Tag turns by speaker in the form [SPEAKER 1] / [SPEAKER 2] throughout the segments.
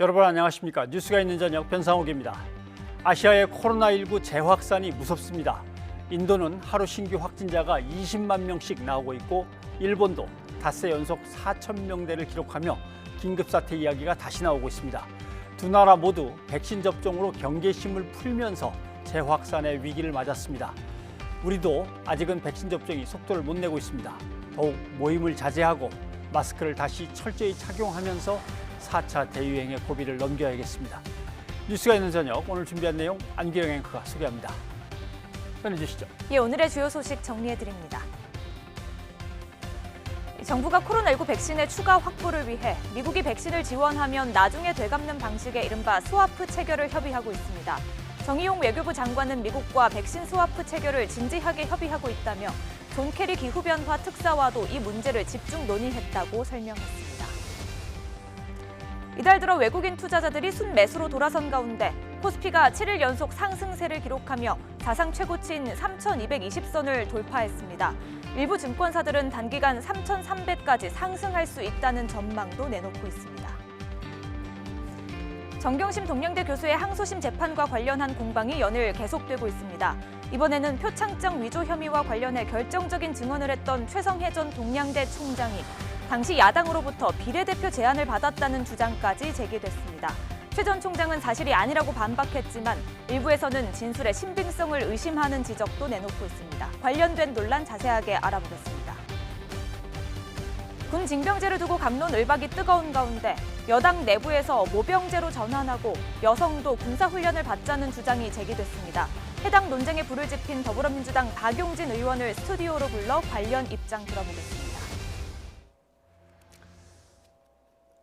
[SPEAKER 1] 여러분 안녕하십니까? 뉴스가 있는 저녁 변상욱입니다. 아시아의 코로나19 재확산이 무섭습니다. 인도는 하루 신규 확진자가 20만 명씩 나오고 있고 일본도 닷새 연속 4천 명대를 기록하며 긴급사태 이야기가 다시 나오고 있습니다. 두 나라 모두 백신 접종으로 경계심을 풀면서 재확산의 위기를 맞았습니다. 우리도 아직은 백신 접종이 속도를 못 내고 있습니다. 더욱 모임을 자제하고 마스크를 다시 철저히 착용하면서 4차 대유행의 고비를 넘겨야겠습니다. 뉴스가 있는 저녁, 오늘 준비한 내용 안기영 앵커가 소개합니다. 전해주시죠.
[SPEAKER 2] 오늘의 주요 소식 정리해드립니다. 정부가 코로나19 백신의 추가 확보를 위해 미국이 백신을 지원하면 나중에 되갚는 방식의 이른바 스와프 체결을 협의하고 있습니다. 정의용 외교부 장관은 미국과 백신 스와프 체결을 진지하게 협의하고 있다며 존 케리 기후변화 특사와도 이 문제를 집중 논의했다고 설명했습니다. 이달 들어 외국인 투자자들이 순매수로 돌아선 가운데 코스피가 7일 연속 상승세를 기록하며 사상 최고치인 3,220선을 돌파했습니다. 일부 증권사들은 단기간 3,300까지 상승할 수 있다는 전망도 내놓고 있습니다. 정경심 동양대 교수의 항소심 재판과 관련한 공방이 연일 계속되고 있습니다. 이번에는 표창장 위조 혐의와 관련해 결정적인 증언을 했던 최성해 전 동양대 총장이 당시 야당으로부터 비례대표 제안을 받았다는 주장까지 제기됐습니다. 최 전 총장은 사실이 아니라고 반박했지만 일부에서는 진술의 신빙성을 의심하는 지적도 내놓고 있습니다. 관련된 논란 자세하게 알아보겠습니다. 군 징병제를 두고 갑론을박이 뜨거운 가운데 여당 내부에서 모병제로 전환하고 여성도 군사훈련을 받자는 주장이 제기됐습니다. 해당 논쟁에 불을 지핀 더불어민주당 박용진 의원을 스튜디오로 불러 관련 입장 들어보겠습니다.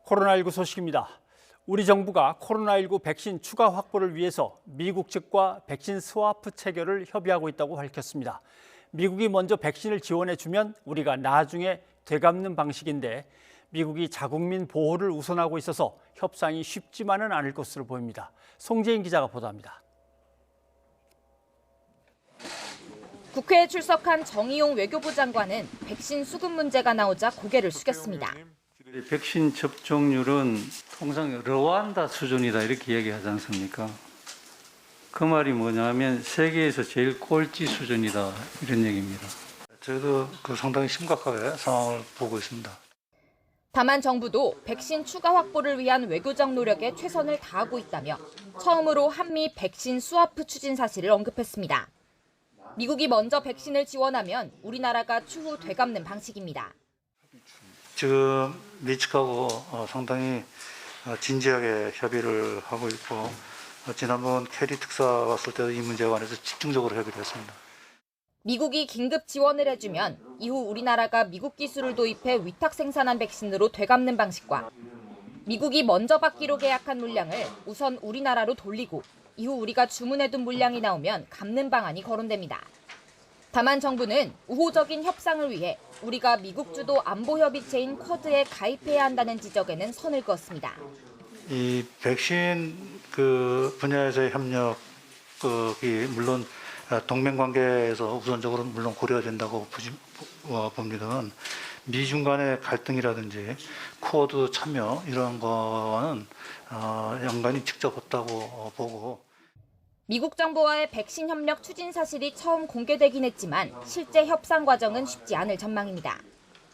[SPEAKER 1] 코로나19 소식입니다. 우리 정부가 코로나19 백신 추가 확보를 위해서 미국 측과 백신 스와프 체결을 협의하고 있다고 밝혔습니다. 미국이 먼저 백신을 지원해주면 우리가 나중에 되갚는 방식인데 미국이 자국민 보호를 우선하고 있어서 협상이 쉽지만은 않을 것으로 보입니다. 송재인 기자가 보도합니다.
[SPEAKER 3] 국회에 출석한 정의용 외교부 장관은 백신 수급 문제가 나오자 고개를 숙였습니다.
[SPEAKER 4] 백신 접종률은 통상 르완다 수준이다 이렇게 이야기하지 않습니까? 그 말이 뭐냐면 세계에서 제일 꼴찌 수준이다 이런 얘기입니다. 저희도 상당히 심각하게 상황을 보고 있습니다.
[SPEAKER 3] 다만 정부도 백신 추가 확보를 위한 외교적 노력에 최선을 다하고 있다며 처음으로 한미 백신 스와프 추진 사실을 언급했습니다. 미국이 먼저 백신을 지원하면 우리나라가 추후 되갚는 방식입니다.
[SPEAKER 4] 지금 미측하고 상당히 진지하게 협의를 하고 있고 지난번 캐리 특사 왔을 때도 이 문제에 관해서 집중적으로 협의를 했습니다.
[SPEAKER 3] 미국이 긴급 지원을 해주면 이후 우리나라가 미국 기술을 도입해 위탁 생산한 백신으로 되갚는 방식과 미국이 먼저 받기로 계약한 물량을 우선 우리나라로 돌리고 이후 우리가 주문해둔 물량이 나오면 갚는 방안이 거론됩니다. 다만 정부는 우호적인 협상을 위해 우리가 미국 주도 안보협의체인 쿼드에 가입해야 한다는 지적에는 선을 그었습니다.
[SPEAKER 4] 이 백신 분야에서의 협력이 물론 동맹 관계에서 우선적으로 물론 고려가 된다고 봅니다만 미중 간의 갈등이라든지 쿼드 참여 이런 거와는 연관이 직접 없다고 보고.
[SPEAKER 3] 미국 정부와의 백신 협력 추진 사실이 처음 공개되긴 했지만 실제 협상 과정은 쉽지 않을 전망입니다.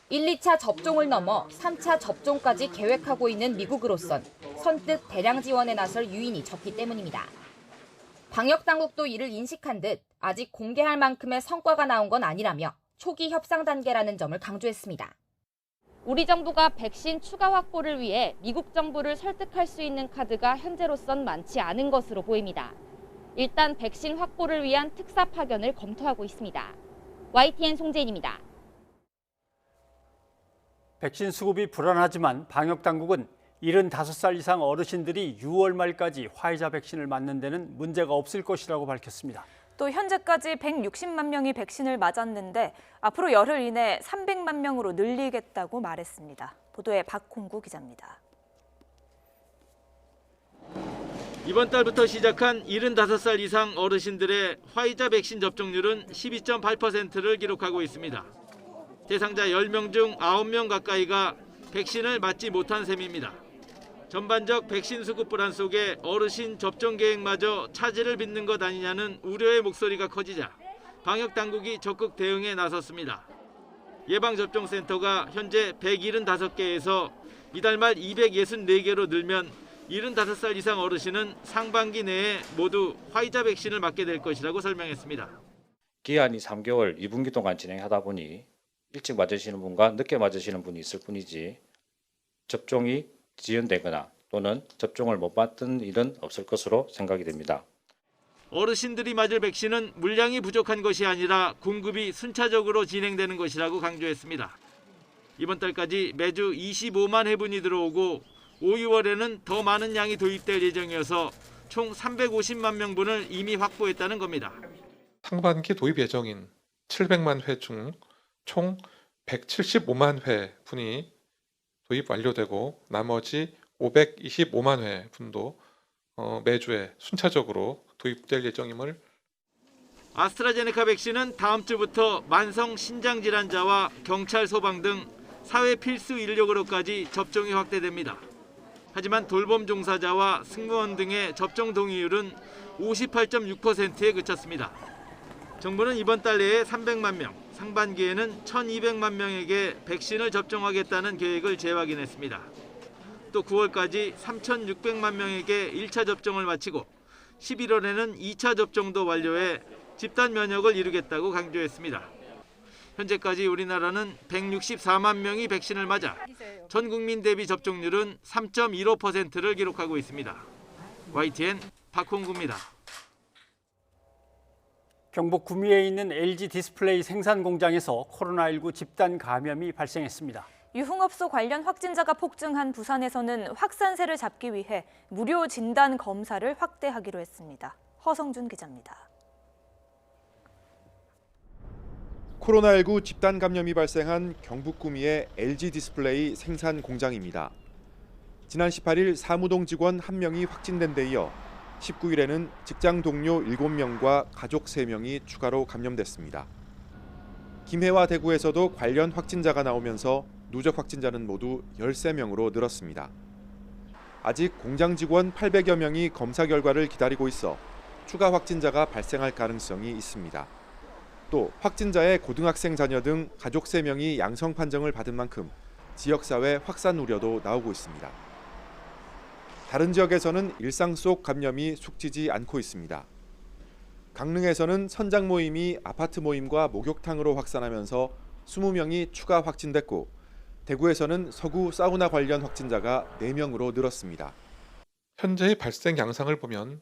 [SPEAKER 3] 1, 2차 접종을 넘어 3차 접종까지 계획하고 있는 미국으로선 선뜻 대량 지원에 나설 유인이 적기 때문입니다. 방역 당국도 이를 인식한 듯 아직 공개할 만큼의 성과가 나온 건 아니라며 초기 협상 단계라는 점을 강조했습니다. 우리 정부가 백신 추가 확보를 위해 미국 정부를 설득할 수 있는 카드가 현재로선 많지 않은 것으로 보입니다. 일단 백신 확보를 위한 특사 파견을 검토하고 있습니다. YTN 송재인입니다.
[SPEAKER 1] 백신 수급이 불안하지만 방역당국은 75살 이상 어르신들이 6월 말까지 화이자 백신을 맞는 데는 문제가 없을 것이라고 밝혔습니다.
[SPEAKER 2] 또 현재까지 160만 명이 백신을 맞았는데 앞으로 열흘 이내 300만 명으로 늘리겠다고 말했습니다. 보도에 박홍구 기자입니다.
[SPEAKER 5] 이번 달부터 시작한 75살 이상 어르신들의 화이자 백신 접종률은 12.8%를 기록하고 있습니다. 대상자 10명 중 9명 가까이가 백신을 맞지 못한 셈입니다. 전반적 백신 수급 불안 속에 어르신 접종 계획마저 차질을 빚는 것 아니냐는 우려의 목소리가 커지자 방역 당국이 적극 대응에 나섰습니다. 예방접종센터가 현재 175개에서 이달 말 264개로 늘면 75살 이상 어르신은 상반기 내에 모두 화이자 백신을 맞게 될 것이라고 설명했습니다.
[SPEAKER 6] 기한이 3개월 2분기 동안 진행하다 보니 일찍 맞으시는 분과 늦게 맞으시는 분이 있을 뿐이지 접종이 지연되거나 또는 접종을 못 받은 일은 없을 것으로 생각이 됩니다.
[SPEAKER 5] 어르신들이 맞을 백신은 물량이 부족한 것이 아니라 공급이 순차적으로 진행되는 것이라고 강조했습니다. 이번 달까지 매주 25만 회분이 들어오고 5, 6월에는 더 많은 양이 도입될 예정이어서 총 350만 명분을 이미 확보했다는 겁니다.
[SPEAKER 7] 상반기 도입 예정인 700만 회 중 총 175만 회 분이 도입 완료되고 나머지 525만 회 분도 매주에 순차적으로 도입될 예정임을.
[SPEAKER 5] 아스트라제네카 백신은 다음 주부터 만성 신장질환자와 경찰, 소방 등 사회 필수 인력으로까지 접종이 확대됩니다. 하지만 돌봄 종사자와 승무원 등의 접종 동의율은 58.6%에 그쳤습니다. 정부는 이번 달 내에 300만 명, 상반기에는 1,200만 명에게 백신을 접종하겠다는 계획을 재확인했습니다. 또 9월까지 3,600만 명에게 1차 접종을 마치고 11월에는 2차 접종도 완료해 집단 면역을 이루겠다고 강조했습니다. 현재까지 우리나라는 164만 명이 백신을 맞아 전 국민 대비 접종률은 3.15%를 기록하고 있습니다. YTN 박홍구입니다.
[SPEAKER 1] 경북 구미에 있는 LG 디스플레이 생산 공장에서 코로나19 집단 감염이 발생했습니다.
[SPEAKER 2] 유흥업소 관련 확진자가 폭증한 부산에서는 확산세를 잡기 위해 무료 진단 검사를 확대하기로 했습니다. 허성준 기자입니다.
[SPEAKER 8] 코로나19 집단 감염이 발생한 경북 구미의 LG 디스플레이 생산 공장입니다. 지난 18일 사무동 직원 1명이 확진된 데 이어 19일에는 직장 동료 7명과 가족 3명이 추가로 감염됐습니다. 김해와 대구에서도 관련 확진자가 나오면서 누적 확진자는 모두 13명으로 늘었습니다. 아직 공장 직원 800여 명이 검사 결과를 기다리고 있어 추가 확진자가 발생할 가능성이 있습니다. 또 확진자의 고등학생 자녀 등 가족 3명이 양성 판정을 받은 만큼 지역사회 확산 우려도 나오고 있습니다. 다른 지역에서는 일상 속 감염이 숙지지 않고 있습니다. 강릉에서는 선장 모임이 아파트 모임과 목욕탕으로 확산하면서 20명이 추가 확진됐고 대구에서는 서구 사우나 관련 확진자가 4명으로 늘었습니다.
[SPEAKER 7] 현재의 발생 양상을 보면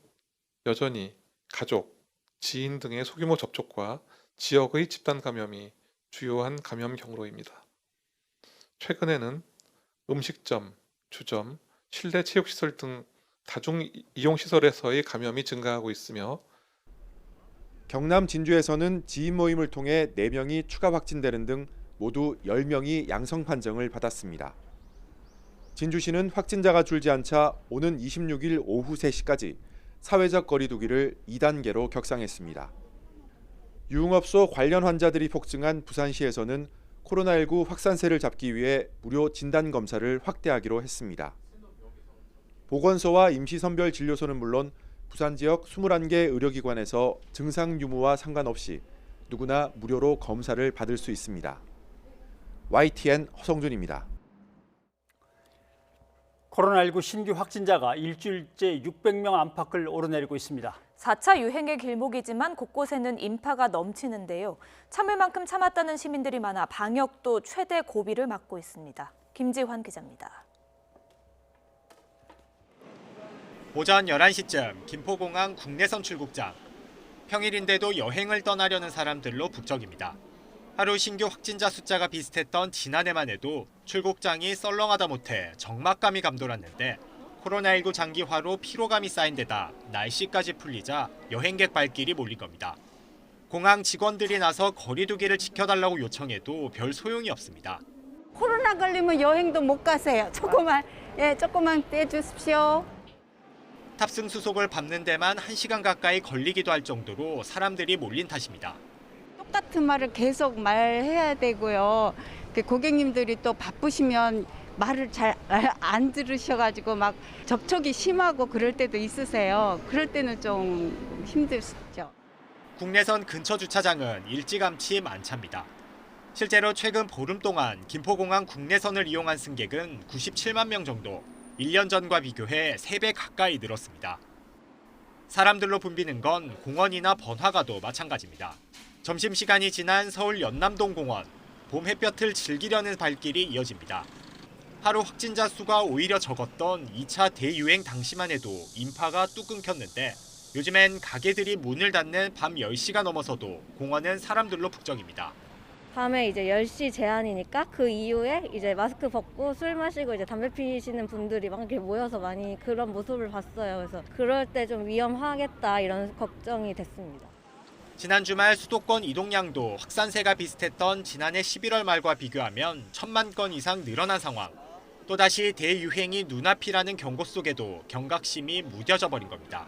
[SPEAKER 7] 여전히 가족, 지인 등의 소규모 접촉과 지역의 집단 감염이 주요한 감염 경로입니다. 최근에는 음식점, 주점, 실내 체육시설 등 다중 이용시설에서의 감염이 증가하고 있으며
[SPEAKER 8] 경남 진주에서는 지인 모임을 통해 4명이 추가 확진되는 등 모두 10명이 양성 판정을 받았습니다. 진주시는 확진자가 줄지 않자 오는 26일 오후 3시까지 사회적 거리 두기를 2단계로 격상했습니다. 유흥업소 관련 환자들이 폭증한 부산시에서는 코로나19 확산세를 잡기 위해 무료 진단검사를 확대하기로 했습니다. 보건소와 임시선별진료소는 물론 부산 지역 21개 의료기관에서 증상 유무와 상관없이 누구나 무료로 검사를 받을 수 있습니다. YTN 허성준입니다.
[SPEAKER 1] 코로나19 신규 확진자가 일주일째 600명 안팎을 오르내리고 있습니다.
[SPEAKER 2] 4차 유행의 길목이지만 곳곳에는 인파가 넘치는데요. 참을 만큼 참았다는 시민들이 많아 방역도 최대 고비를 맞고 있습니다. 김지환 기자입니다.
[SPEAKER 9] 오전 11시쯤 김포공항 국내선 출국장. 평일인데도 여행을 떠나려는 사람들로 북적입니다. 하루 신규 확진자 숫자가 비슷했던 지난해만 해도 출국장이 썰렁하다 못해 적막감이 감돌았는데 코로나19 장기화로 피로감이 쌓인 데다 날씨까지 풀리자 여행객 발길이 몰린 겁니다. 공항 직원들이 나서 거리 두기를 지켜달라고 요청해도 별 소용이 없습니다.
[SPEAKER 10] 코로나 걸리면 여행도 못 가세요. 조금만 떼주십시오.
[SPEAKER 9] 탑승 수속을 밟는 데만 1시간 가까이 걸리기도 할 정도로 사람들이 몰린 탓입니다.
[SPEAKER 10] 똑같은 말을 계속 말해야 되고요. 고객님들이 또 바쁘시면 말을 잘 안 들으셔가지고 막 접촉이 심하고 그럴 때도 있으세요. 그럴 때는 좀 힘드시죠.
[SPEAKER 9] 국내선 근처 주차장은 일찌감치 만차입니다. 실제로 최근 보름 동안 김포공항 국내선을 이용한 승객은 97만 명 정도, 1년 전과 비교해 3배 가까이 늘었습니다. 사람들로 붐비는 건 공원이나 번화가도 마찬가지입니다. 점심시간이 지난 서울 연남동 공원, 봄 햇볕을 즐기려는 발길이 이어집니다. 하루 확진자 수가 오히려 적었던 2차 대유행 당시만 해도 인파가 뚝 끊겼는데 요즘엔 가게들이 문을 닫는 밤 10시가 넘어서도 공원은 사람들로 북적입니다.
[SPEAKER 11] 밤에 이제 10시 제한이니까 그 이후에 이제 마스크 벗고 술 마시고 이제 담배 피시는 분들이 막 이렇게 모여서 많이 그런 모습을 봤어요. 그래서 그럴 때 좀 위험하겠다 이런 걱정이 됐습니다.
[SPEAKER 9] 지난 주말 수도권 이동량도 확산세가 비슷했던 지난해 11월 말과 비교하면 1,000만 건 이상 늘어난 상황. 또다시 대유행이 눈앞이라는 경고 속에도 경각심이 무뎌져 버린 겁니다.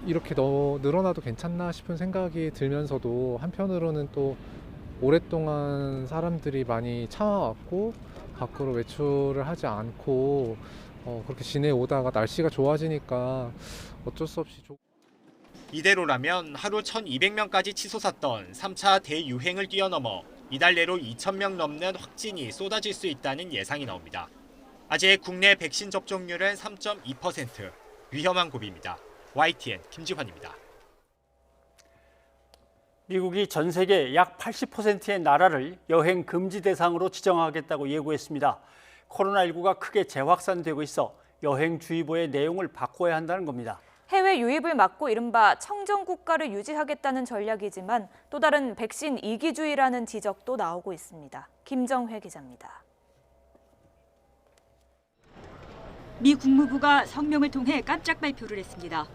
[SPEAKER 12] 이렇게 늘어나도 괜찮나 싶은 생각이 들면서도 한편으로는 또 오랫동안 사람들이 많이 참아왔고 밖으로 외출을 하지 않고 그렇게 지내오다가 날씨가 좋아지니까 어쩔 수 없이
[SPEAKER 9] 이대로라면 하루 1,200명까지 치솟았던 3차 대유행을 뛰어넘어 이달 내로 2,000명 넘는 확진이 쏟아질 수 있다는 예상이 나옵니다. 아직 국내 백신 접종률은 3.2%, 위험한 고비입니다. YTN 김지환입니다.
[SPEAKER 1] 미국이 전 세계 약 80%의 나라를 여행 금지 대상으로 지정하겠다고 예고했습니다. 코로나19가 크게 재확산되고 있어 여행주의보의 내용을 바꿔야 한다는 겁니다.
[SPEAKER 2] 해외 유입을 막고 이른바 청정국가를 유지하겠다는 전략이지만 또 다른 백신 이기주의라는 지적도 나오고 있습니다. 김정회 기자입니다.
[SPEAKER 13] 미 국무부가 성명을 통해 깜짝 발표를 했습니다.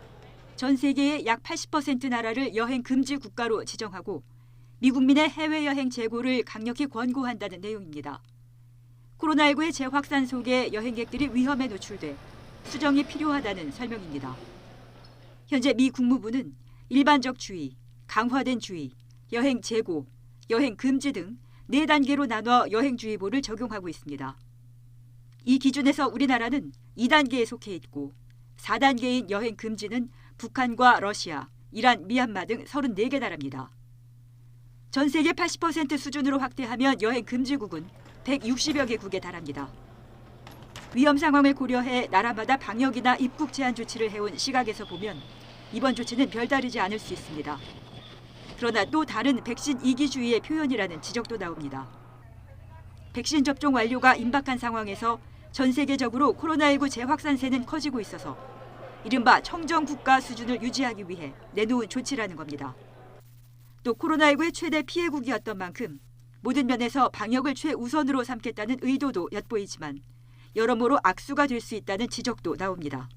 [SPEAKER 13] 전 세계의 약 80% 나라를 여행 금지 국가로 지정하고 미국민의 해외여행 재고를 강력히 권고한다는 내용입니다. 코로나19의 재확산 속에 여행객들이 위험에 노출돼 수정이 필요하다는 설명입니다. 현재 미 국무부는 일반적 주의, 강화된 주의, 여행 재고, 여행 금지 등 4단계로 나눠 여행주의보를 적용하고 있습니다. 이 기준에서 우리나라는 2단계에 속해 있고 4단계인 여행 금지는 북한과 러시아, 이란, 미얀마 등 34개 나라입니다. 전 세계 80% 수준으로 확대하면 여행 금지국은 160여 개국에 달합니다. 위험 상황을 고려해 나라마다 방역이나 입국 제한 조치를 해온 시각에서 보면 이번 조치는 별다르지 않을 수 있습니다. 그러나 또 다른 백신 이기주의의 표현이라는 지적도 나옵니다. 백신 접종 완료가 임박한 상황에서 전 세계적으로 코로나19 재확산세는 커지고 있어서 이른바 청정국가 수준을 유지하기 위해 내놓은 조치라는 겁니다. 또 코로나19의 최대 피해국이었던 만큼 모든 면에서 방역을 최우선으로 삼겠다는 의도도 엿보이지만 여러모로 악수가 될 수 있다는 지적도 나옵니다.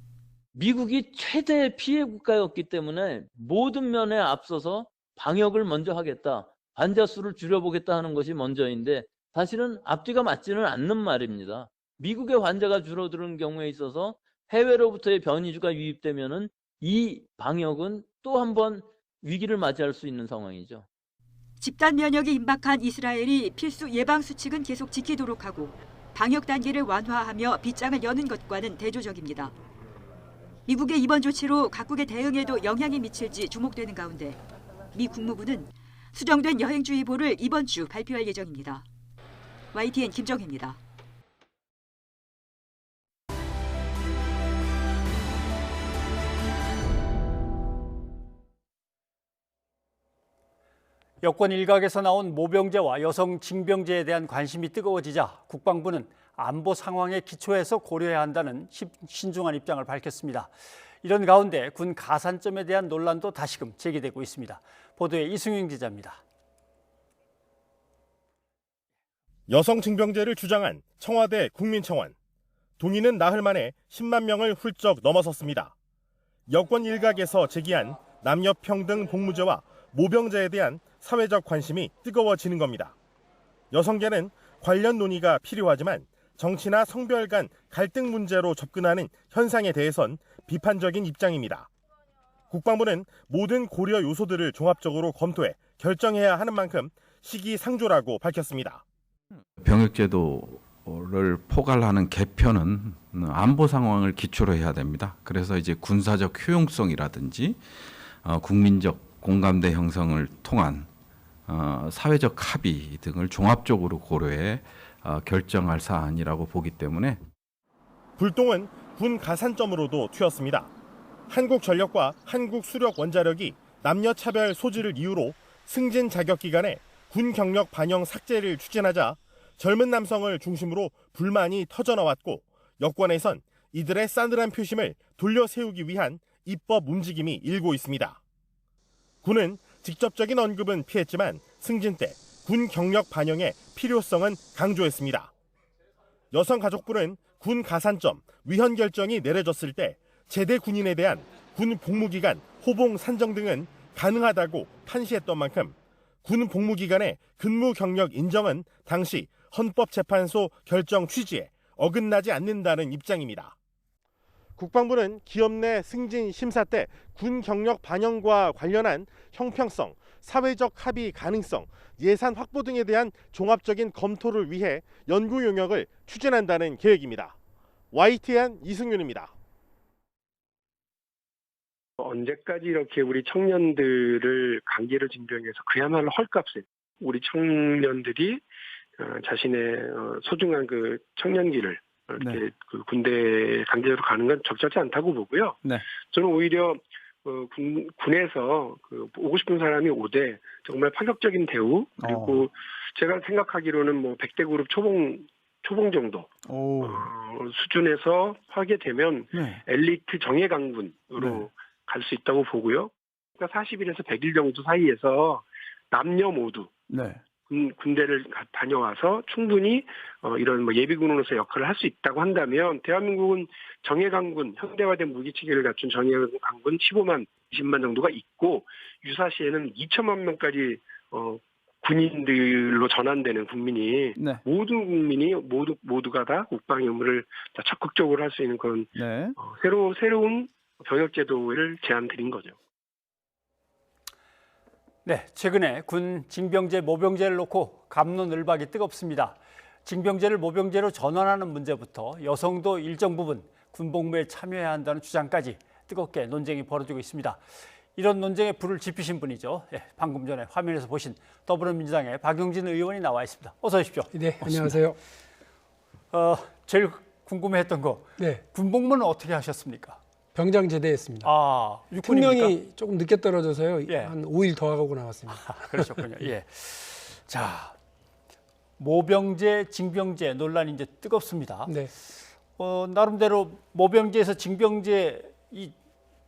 [SPEAKER 14] 미국이 최대 피해 국가였기 때문에 모든 면에 앞서서 방역을 먼저 하겠다, 환자 수를 줄여보겠다 하는 것이 먼저인데 사실은 앞뒤가 맞지는 않는 말입니다. 미국의 환자가 줄어드는 경우에 있어서 해외로부터의 변이주가 유입되면은 이 방역은 또 한 번 위기를 맞이할 수 있는 상황이죠.
[SPEAKER 13] 집단 면역이 임박한 이스라엘이 필수 예방 수칙은 계속 지키도록 하고 방역 단계를 완화하며 빗장을 여는 것과는 대조적입니다. 미국의 이번 조치로 각국의 대응에도 영향이 미칠지 주목되는 가운데 미 국무부는 수정된 여행주의보를 이번 주 발표할 예정입니다. YTN 김정혜입니다.
[SPEAKER 1] 여권 일각에서 나온 모병제와 여성 징병제에 대한 관심이 뜨거워지자 국방부는 안보 상황에 기초해서 고려해야 한다는 신중한 입장을 밝혔습니다. 이런 가운데 군 가산점에 대한 논란도 다시금 제기되고 있습니다. 보도에 이승윤 기자입니다.
[SPEAKER 15] 여성 징병제를 주장한 청와대 국민청원. 동의는 나흘 만에 10만 명을 훌쩍 넘어섰습니다. 여권 일각에서 제기한 남녀평등 복무제와 모병제에 대한 사회적 관심이 뜨거워지는 겁니다. 여성계는 관련 논의가 필요하지만 정치나 성별 간 갈등 문제로 접근하는 현상에 대해선 비판적인 입장입니다. 국방부는 모든 고려 요소들을 종합적으로 검토해 결정해야 하는 만큼 시기상조라고 밝혔습니다.
[SPEAKER 16] 병역제도 포괄하는 개편은 안보 상황을 기초로 해야 됩니다. 그래서 이제 군사적 효용성이라든지 국민적 공감대 형성을 통한 사회적 합의 등을 종합적으로 고려해 결정할 사안이라고 보기 때문에
[SPEAKER 15] 불똥은 군 가산점으로도 튀었습니다. 한국전력과 한국수력원자력이 남녀차별 소지를 이유로 승진 자격 기간에 군 경력 반영 삭제를 추진하자 젊은 남성을 중심으로 불만이 터져나왔고 여권에선 이들의 싸늘한 표심을 돌려 세우기 위한 입법 움직임이 일고 있습니다. 군은 직접적인 언급은 피했지만 승진 때 군 경력 반영의 필요성은 강조했습니다. 여성가족부는 군 가산점 위헌 결정이 내려졌을 때 제대 군인에 대한 군 복무기간 호봉 산정 등은 가능하다고 판시했던 만큼 군 복무기간의 근무 경력 인정은 당시 헌법재판소 결정 취지에 어긋나지 않는다는 입장입니다. 국방부는 기업 내 승진 심사 때 군 경력 반영과 관련한 형평성, 사회적 합의 가능성, 예산 확보 등에 대한 종합적인 검토를 위해 연구 용역을 추진한다는 계획입니다. YTN 이승윤입니다.
[SPEAKER 17] 언제까지 이렇게 우리 청년들을 강제로 징병해서 그야말로 헐값에 우리 청년들이 자신의 소중한 그 청년기를 이렇게 그 군대에 강제로 가는 건 적절치 않다고 보고요. 저는 오히려 군에서 오고 싶은 사람이 오되 정말 파격적인 대우 그리고 제가 생각하기로는 뭐 100대 그룹 초봉 정도 수준에서 하게 되면 엘리트 정예 강군으로 갈 수 있다고 보고요. 그러니까 40일에서 100일 정도 사이에서 남녀 모두 군대를 다녀와서 충분히 이런 뭐 예비군으로서 역할을 할 수 있다고 한다면 대한민국은 정예강군, 현대화된 무기체계를 갖춘 정예강군 15만, 20만 정도가 있고 유사시에는 2천만 명까지 군인들로 전환되는 국민이 모두가 다 국방의 의무를 다 적극적으로 할 수 있는 그런 새로운 병역제도를 제안드린 거죠.
[SPEAKER 1] 네, 최근에 군 징병제, 모병제를 놓고 갑론을박이 뜨겁습니다. 징병제를 모병제로 전환하는 문제부터 여성도 일정 부분 군복무에 참여해야 한다는 주장까지 뜨겁게 논쟁이 벌어지고 있습니다. 이런 논쟁에 불을 지피신 분이죠. 네, 방금 전에 화면에서 보신 더불어민주당의 박용진 의원이 나와 있습니다. 어서 오십시오.
[SPEAKER 18] 네, 안녕하세요.
[SPEAKER 1] 제일 궁금했던 거, 군복무는 어떻게 하셨습니까?
[SPEAKER 18] 병장 제대했습니다.
[SPEAKER 1] 육군입니까?
[SPEAKER 18] 특명이 조금 늦게 떨어져서요. 한 5일 더 하고 나왔습니다.
[SPEAKER 1] 그러셨군요. 예. 자, 모병제, 징병제 논란이 이제 뜨겁습니다. 나름대로 모병제에서 징병제 이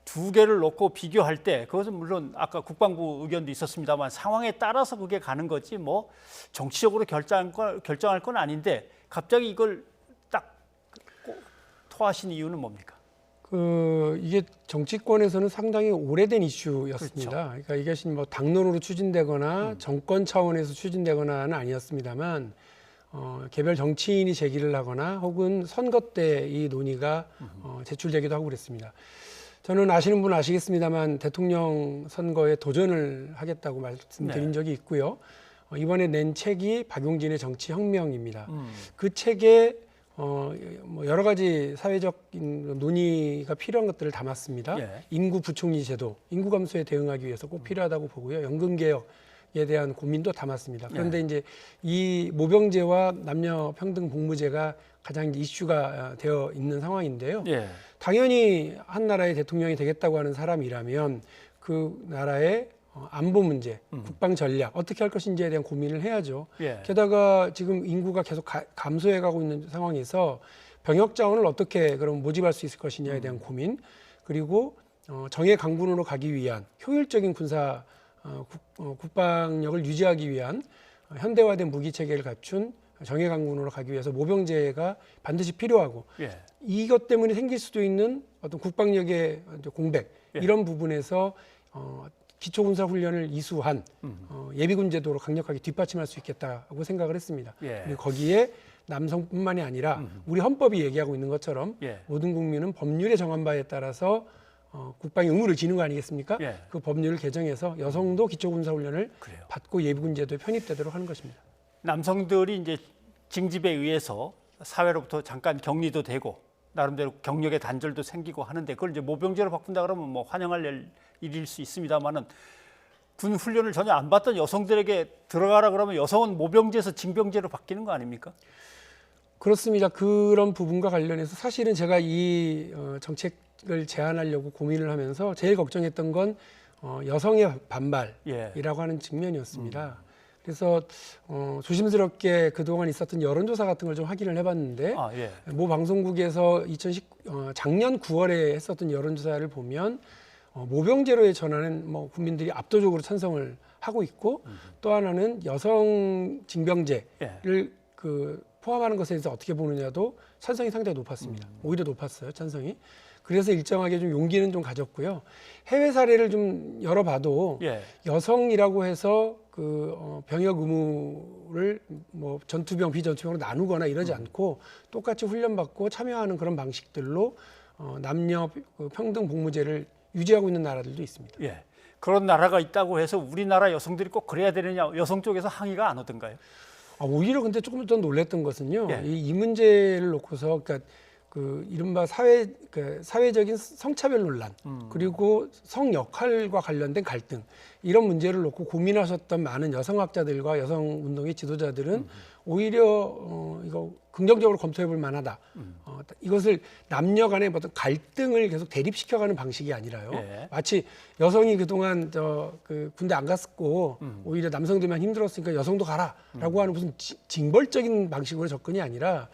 [SPEAKER 1] 두 개를 놓고 비교할 때 그것은 물론 아까 국방부 의견도 있었습니다만 상황에 따라서 그게 가는 거지 뭐 정치적으로 결정할 건 아닌데 갑자기 이걸 딱 토하신 이유는 뭡니까?
[SPEAKER 18] 이게 정치권에서는 상당히 오래된 이슈였습니다. 그러니까 이것이 뭐 당론으로 추진되거나 정권 차원에서 추진되거나는 아니었습니다만 개별 정치인이 제기를 하거나 혹은 선거 때 이 논의가 제출되기도 하고 그랬습니다. 저는 아시는 분 아시겠습니다만 대통령 선거에 도전을 하겠다고 말씀드린 적이 있고요. 이번에 낸 책이 박용진의 정치혁명입니다. 그 책에 뭐 여러 가지 사회적 논의가 필요한 것들을 담았습니다. 인구 부총리 제도, 인구 감소에 대응하기 위해서 꼭 필요하다고 보고요. 연금 개혁에 대한 고민도 담았습니다. 그런데 이제 이 모병제와 남녀 평등 복무제가 가장 이슈가 되어 있는 상황인데요. 당연히 한 나라의 대통령이 되겠다고 하는 사람이라면 그 나라의 안보 문제, 국방 전략 어떻게 할 것인지에 대한 고민을 해야죠. 게다가 지금 인구가 계속 감소해가고 있는 상황에서 병역 자원을 어떻게 그럼 모집할 수 있을 것이냐에 대한 고민, 그리고 정예 강군으로 가기 위한 효율적인 군사 국방력을 유지하기 위한 현대화된 무기 체계를 갖춘 정예 강군으로 가기 위해서 모병제가 반드시 필요하고 이것 때문에 생길 수도 있는 어떤 국방력의 공백 이런 부분에서 기초군사 훈련을 이수한 예비군 제도로 강력하게 뒷받침할 수 있겠다고 생각을 했습니다. 그리고 거기에 남성뿐만이 아니라 우리 헌법이 얘기하고 있는 것처럼 모든 국민은 법률의 정한 바에 따라서 국방의 의무를 지는 거 아니겠습니까? 그 법률을 개정해서 여성도 기초군사 훈련을 받고 예비군 제도에 편입되도록 하는 것입니다.
[SPEAKER 1] 남성들이 이제 징집에 의해서 사회로부터 잠깐 격리도 되고 나름대로 경력의 단절도 생기고 하는데 그걸 이제 모병제로 바꾼다 그러면 뭐 환영할 일일 수 있습니다만은 군 훈련을 전혀 안 받던 여성들에게 들어가라 그러면 여성은 모병제에서 징병제로 바뀌는 거 아닙니까?
[SPEAKER 18] 그렇습니다. 그런 부분과 관련해서 사실은 제가 이 정책을 제안하려고 고민을 하면서 제일 걱정했던 건 여성의 반발이라고 하는 측면이었습니다. 그래서 조심스럽게 그동안 있었던 여론조사 같은 걸 좀 확인을 해봤는데 모 방송국에서 작년 9월에 했었던 여론조사를 보면 모병제로의 전환은 뭐 국민들이 압도적으로 찬성을 하고 있고 또 하나는 여성 징병제를 포함하는 것에 대해서 어떻게 보느냐도 찬성이 상당히 높았습니다. 오히려 높았어요, 찬성이. 그래서 일정하게 좀 용기는 좀 가졌고요. 해외 사례를 좀 열어봐도 여성이라고 해서 병역 의무를 뭐 전투병, 비전투병으로 나누거나 이러지 않고 똑같이 훈련받고 참여하는 그런 방식들로 남녀 평등 복무제를 유지하고 있는 나라들도 있습니다.
[SPEAKER 1] 예. 그런 나라가 있다고 해서 우리나라 여성들이 꼭 그래야 되느냐 여성 쪽에서 항의가 안 오던가요?
[SPEAKER 18] 오히려 근데 조금 더 놀랐던 것은요. 이 문제를 놓고서 그러니까 이른바 사회적인 성차별 논란 그리고 성 역할과 관련된 갈등 이런 문제를 놓고 고민하셨던 많은 여성학자들과 여성운동의 지도자들은 오히려 이거 긍정적으로 검토해볼 만하다. 이것을 남녀 간의 어떤 갈등을 계속 대립시켜가는 방식이 아니라요. 마치 여성이 그동안 군대 안 갔었고 오히려 남성들만 힘들었으니까 여성도 가라라고 하는 무슨 징벌적인 방식으로 접근이 아니라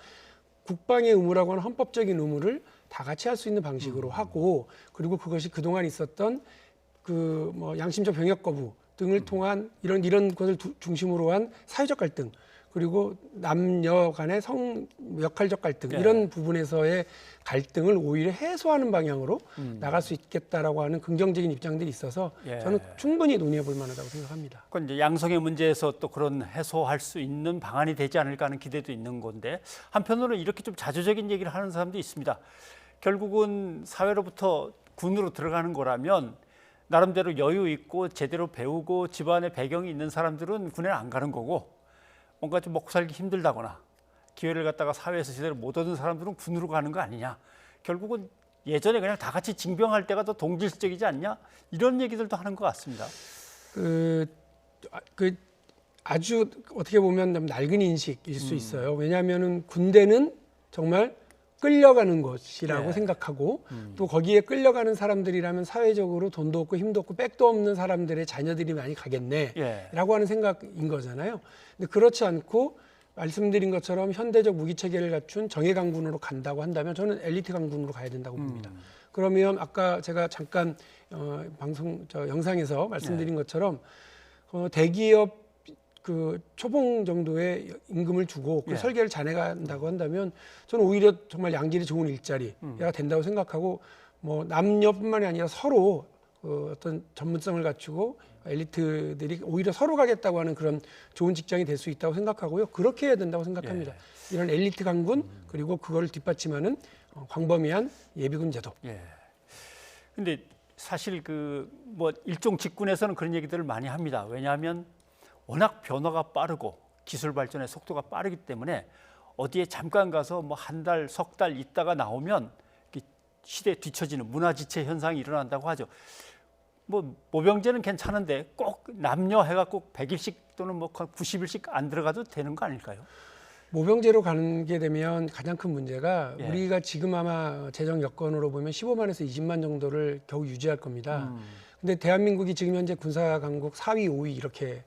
[SPEAKER 18] 국방의 의무라고 하는 헌법적인 의무를 다 같이 할 수 있는 방식으로 하고 그리고 그것이 그동안 있었던 뭐 양심적 병역 거부 등을 통한 이런 것을 중심으로 한 사회적 갈등 그리고 남녀 간의 성 역할적 갈등 이런 부분에서의 갈등을 오히려 해소하는 방향으로 나갈 수 있겠다라고 하는 긍정적인 입장들이 있어서 저는 충분히 논의해 볼 만하다고 생각합니다.
[SPEAKER 1] 그건 이제 양성의 문제에서 또 그런 해소할 수 있는 방안이 되지 않을까 하는 기대도 있는 건데 한편으로는 이렇게 좀 자조적인 얘기를 하는 사람도 있습니다. 결국은 사회로부터 군으로 들어가는 거라면 나름대로 여유 있고 제대로 배우고 집안의 배경이 있는 사람들은 군에 안 가는 거고 뭔가 좀 먹고 살기 힘들다거나 기회를 갖다가 사회에서 제대로 못 얻은 사람들은 군으로 가는 거 아니냐. 결국은 예전에 그냥 다 같이 징병할 때가 더 동질적이지 않냐. 이런 얘기들도 하는 것 같습니다.
[SPEAKER 18] 아주 어떻게 보면 좀 낡은 인식일 수 있어요. 왜냐하면은 군대는 정말 끌려가는 것이라고 생각하고 또 거기에 끌려가는 사람들이라면 사회적으로 돈도 없고 힘도 없고 백도 없는 사람들의 자녀들이 많이 가겠네라고 하는 생각인 거잖아요. 근데 그렇지 않고 말씀드린 것처럼 현대적 무기 체계를 갖춘 정예 강군으로 간다고 한다면 저는 엘리트 강군으로 가야 된다고 봅니다. 그러면 아까 제가 잠깐 영상에서 말씀드린 것처럼 대기업 초봉 정도의 임금을 주고 그 설계를 잘해간다고 한다면 저는 오히려 정말 양질이 좋은 일자리가 된다고 생각하고 뭐 남녀뿐만이 아니라 서로 어떤 전문성을 갖추고 엘리트들이 오히려 서로 가겠다고 하는 그런 좋은 직장이 될 수 있다고 생각하고요. 그렇게 해야 된다고 생각합니다. 이런 엘리트 강군 그리고 그걸 뒷받침하는 광범위한 예비군 제도.
[SPEAKER 1] 근데 사실 뭐 일종 직군에서는 그런 얘기들을 많이 합니다. 왜냐하면 워낙 변화가 빠르고 기술 발전의 속도가 빠르기 때문에 어디에 잠깐 가서 뭐 한 달, 석 달 있다가 나오면 시대에 뒤처지는 문화지체 현상이 일어난다고 하죠. 뭐 모병제는 괜찮은데 꼭 남녀 해갖고 100일씩 또는 뭐 90일씩 안 들어가도 되는 거 아닐까요?
[SPEAKER 18] 모병제로 가게 되면 가장 큰 문제가 우리가 지금 아마 재정 여건으로 보면 15만에서 20만 정도를 겨우 유지할 겁니다. 근데 대한민국이 지금 현재 군사 강국 4위, 5위 이렇게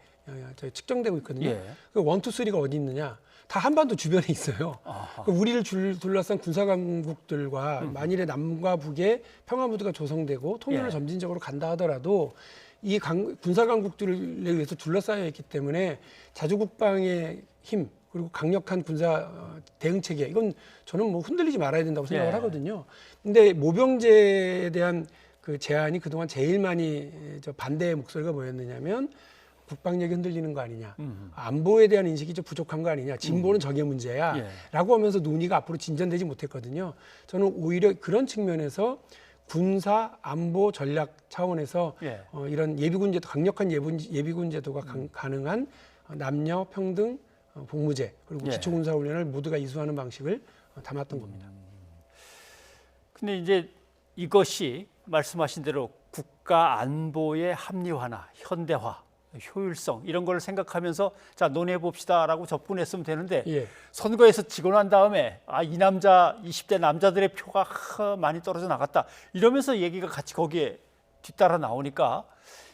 [SPEAKER 18] 측정되고 있거든요. 1, 2, 3가 어디 있느냐? 다 한반도 주변에 있어요. 우리를 둘러싼 군사 강국들과 만일에 남과 북의 평화무드가 조성되고 통일로 점진적으로 간다 하더라도 이 군사 강국들에 의해서 둘러싸여 있기 때문에 자주국방의 힘 그리고 강력한 군사 대응 체계 이건 저는 뭐 흔들리지 말아야 된다고 생각을 하거든요. 근데 모병제에 대한 그 제안이 그동안 제일 많이 반대의 목소리가 뭐였느냐면 국방력이 흔들리는 거 아니냐, 안보에 대한 인식이 좀 부족한 거 아니냐, 진보는 적의 문제야 라고 하면서 논의가 앞으로 진전되지 못했거든요. 저는 오히려 그런 측면에서 군사, 안보, 전략 차원에서 이런 예비군 제도, 강력한 예비군 제도가 가능한 남녀 평등 복무제 그리고
[SPEAKER 1] 예.
[SPEAKER 18] 기초군사훈련을 모두가 이수하는 방식을 담았던 겁니다.
[SPEAKER 1] 근데 이제 이것이 말씀하신 대로 국가 안보의 합리화나 현대화, 효율성 이런 걸 생각하면서 자 논의해 봅시다라고 접근했으면 되는데
[SPEAKER 18] 예.
[SPEAKER 1] 선거에서 지고 난 다음에 이 남자 20대 남자들의 표가 많이 떨어져 나갔다 이러면서 얘기가 같이 거기에 뒤따라 나오니까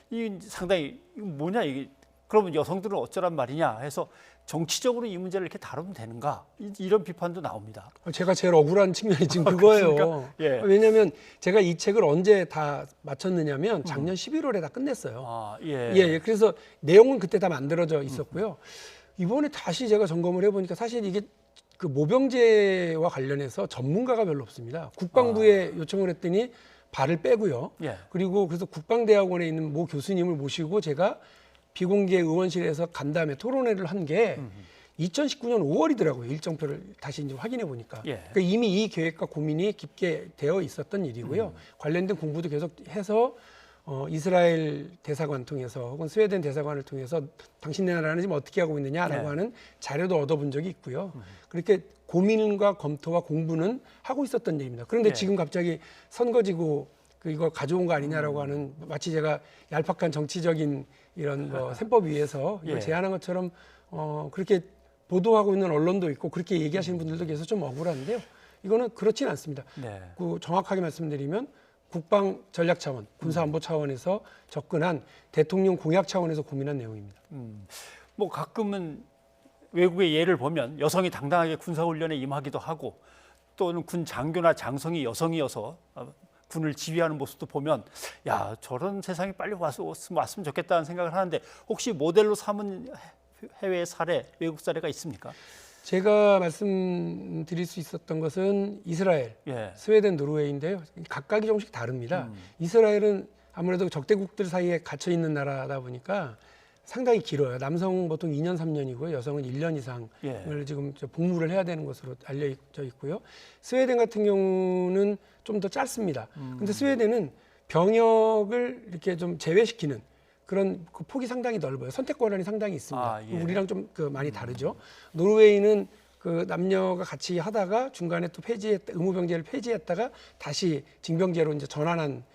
[SPEAKER 1] 이 상당히 이거 뭐냐 이게 그러면 여성들은 어쩌란 말이냐 해서 정치적으로 이 문제를 이렇게 다루면 되는가 이런 비판도 나옵니다.
[SPEAKER 18] 제가 제일 억울한 측면이 지금 그거예요.
[SPEAKER 1] 예.
[SPEAKER 18] 왜냐하면 제가 이 책을 언제 다 마쳤느냐면 작년 11월에 다 끝냈어요. 예. 그래서 내용은 그때 다 만들어져 있었고요. 이번에 다시 제가 점검을 해보니까 사실 이게 그 모병제와 관련해서 전문가가 별로 없습니다. 국방부에 요청을 했더니 발을 빼고요.
[SPEAKER 1] 예.
[SPEAKER 18] 그리고 그래서 국방대학원에 있는 모 교수님을 모시고 제가 비공개 의원실에서 간담회 토론회를 한 게 2019년 5월이더라고요. 일정표를 다시 이제 확인해 보니까.
[SPEAKER 1] 예.
[SPEAKER 18] 그러니까 이미 이 계획과 고민이 깊게 되어 있었던 일이고요. 관련된 공부도 계속 해서 이스라엘 대사관 통해서 혹은 스웨덴 대사관을 통해서 당신네 나라는 지금 어떻게 하고 있느냐라고
[SPEAKER 1] 네.
[SPEAKER 18] 하는 자료도 얻어본 적이 있고요. 그렇게 고민과 검토와 공부는 하고 있었던 일입니다. 그런데
[SPEAKER 1] 예.
[SPEAKER 18] 지금 갑자기 선거지고 이거 가져온 거 아니냐라고 하는 마치 제가 얄팍한 정치적인 이런 뭐 셈법 위에서 이걸
[SPEAKER 1] 예.
[SPEAKER 18] 제안한 것처럼 그렇게 보도하고 있는 언론도 있고 그렇게 얘기하시는 분들도 계셔서 좀 억울한데요. 이거는 그렇지는 않습니다.
[SPEAKER 1] 네.
[SPEAKER 18] 정확하게 말씀드리면 국방 전략 차원, 군사 안보 차원에서 접근한 대통령 공약 차원에서 고민한 내용입니다.
[SPEAKER 1] 뭐 가끔은 외국의 예를 보면 여성이 당당하게 군사훈련에 임하기도 하고 또는 군 장교나 장성이 여성이어서 군을 지휘하는 모습도 보면 야 저런 세상이 빨리 왔으면 좋겠다는 생각을 하는데 혹시 모델로 삼은 해외 사례, 외국 사례가 있습니까?
[SPEAKER 18] 제가 말씀드릴 수 있었던 것은 이스라엘,
[SPEAKER 1] 예.
[SPEAKER 18] 스웨덴, 노르웨이인데요. 각각이 조금씩 다릅니다. 이스라엘은 아무래도 적대국들 사이에 갇혀 있는 나라다 보니까 상당히 길어요. 남성 보통 2년, 3년이고요. 여성은 1년 이상을
[SPEAKER 1] 예.
[SPEAKER 18] 지금 복무를 해야 되는 것으로 알려져 있고요. 스웨덴 같은 경우는 좀 더 짧습니다. 근데 스웨덴은 병역을 이렇게 좀 제외시키는 그런 그 폭이 상당히 넓어요. 선택 권한이 상당히 있습니다.
[SPEAKER 1] 예.
[SPEAKER 18] 우리랑 좀 많이 다르죠. 노르웨이는 그 남녀가 같이 하다가 중간에 또 의무병제를 폐지했다가 다시 징병제로 이제 전환한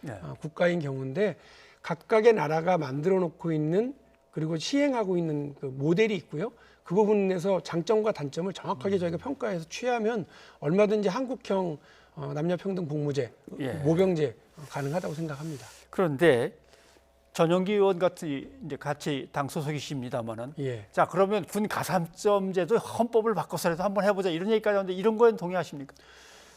[SPEAKER 18] 국가인 경우인데 각각의 나라가 만들어 놓고 있는 그리고 시행하고 있는 그 모델이 있고요. 그 부분에서 장점과 단점을 정확하게 저희가 평가해서 취하면 얼마든지 한국형 남녀평등 복무제, 모병제 가능하다고 생각합니다.
[SPEAKER 1] 그런데 전용기 의원 같이 당 소속이십니다만은 자 그러면 군 가산점제도 헌법을 바꿔서라도 한번 해보자 이런 얘기까지 하는데 이런 거엔 동의하십니까?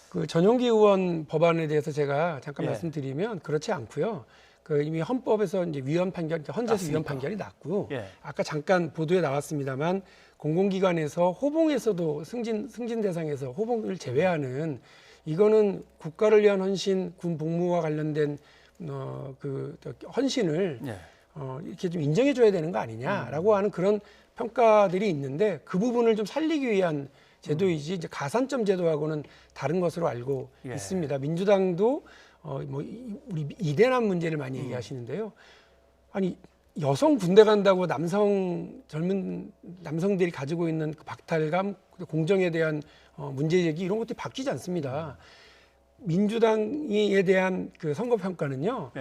[SPEAKER 18] 그 전용기 의원 법안에 대해서 제가 잠깐 말씀드리면 그렇지 않고요. 그 이미 헌법에서 이제 위헌 판결, 헌재에서 위헌 판결이 났고 아까 잠깐 보도에 나왔습니다만 공공기관에서 호봉에서도 승진 대상에서 호봉을 제외하는 이거는 국가를 위한 헌신, 군 복무와 관련된 그 헌신을 이렇게 좀 인정해줘야 되는 거 아니냐라고 하는 그런 평가들이 있는데 그 부분을 좀 살리기 위한 제도이지 이제 가산점 제도하고는 다른 것으로 알고 있습니다. 민주당도 뭐 우리 이대남 문제를 많이 얘기하시는데요. 아니 여성 군대 간다고 젊은 남성들이 가지고 있는 그 박탈감, 공정에 대한 문제 제기 이런 것들이 바뀌지 않습니다. 민주당에 대한 그 선거 평가는요.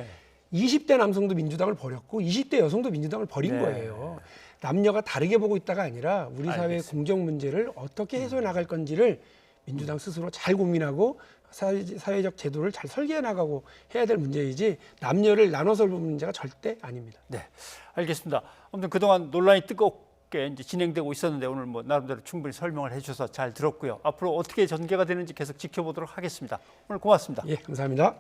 [SPEAKER 18] 20대 남성도 민주당을 버렸고 20대 여성도 민주당을 버린 거예요. 남녀가 다르게 보고 있다가 아니라 우리 사회의 공정 문제를 어떻게 해소해 나갈 건지를 민주당 스스로 잘 고민하고 사회적 제도를 잘 설계해 나가고 해야 될 문제이지 남녀를 나눠서 볼 문제가 절대 아닙니다.
[SPEAKER 1] 네, 알겠습니다. 아무튼 그동안 논란이 뜨겁게 이제 진행되고 있었는데 오늘 뭐 나름대로 충분히 설명을 해주셔서 잘 들었고요. 앞으로 어떻게 전개가 되는지 계속 지켜보도록 하겠습니다. 오늘 고맙습니다.
[SPEAKER 18] 예, 감사합니다.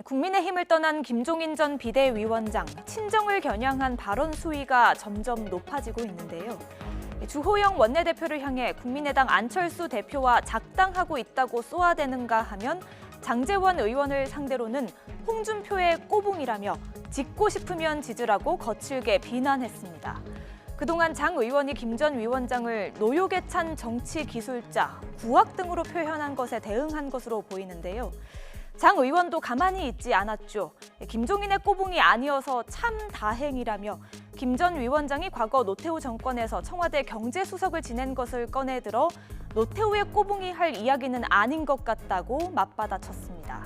[SPEAKER 2] 국민의힘을 떠난 김종인 전 비대위원장, 친정을 겨냥한 발언 수위가 점점 높아지고 있는데요. 주호영 원내대표를 향해 국민의당 안철수 대표와 작당하고 있다고 쏘아대는가 하면 장제원 의원을 상대로는 홍준표의 꼬붕이라며 짓고 싶으면 지으라고 거칠게 비난했습니다. 그동안 장 의원이 김 전 위원장을 노욕에 찬 정치 기술자, 구악 등으로 표현한 것에 대응한 것으로 보이는데요. 장 의원도 가만히 있지 않았죠. 김종인의 꼬붕이 아니어서 참 다행이라며 김 전 위원장이 과거 노태우 정권에서 청와대 경제수석을 지낸 것을 꺼내들어 노태우의 꼬붕이 할 이야기는 아닌 것 같다고 맞받아쳤습니다.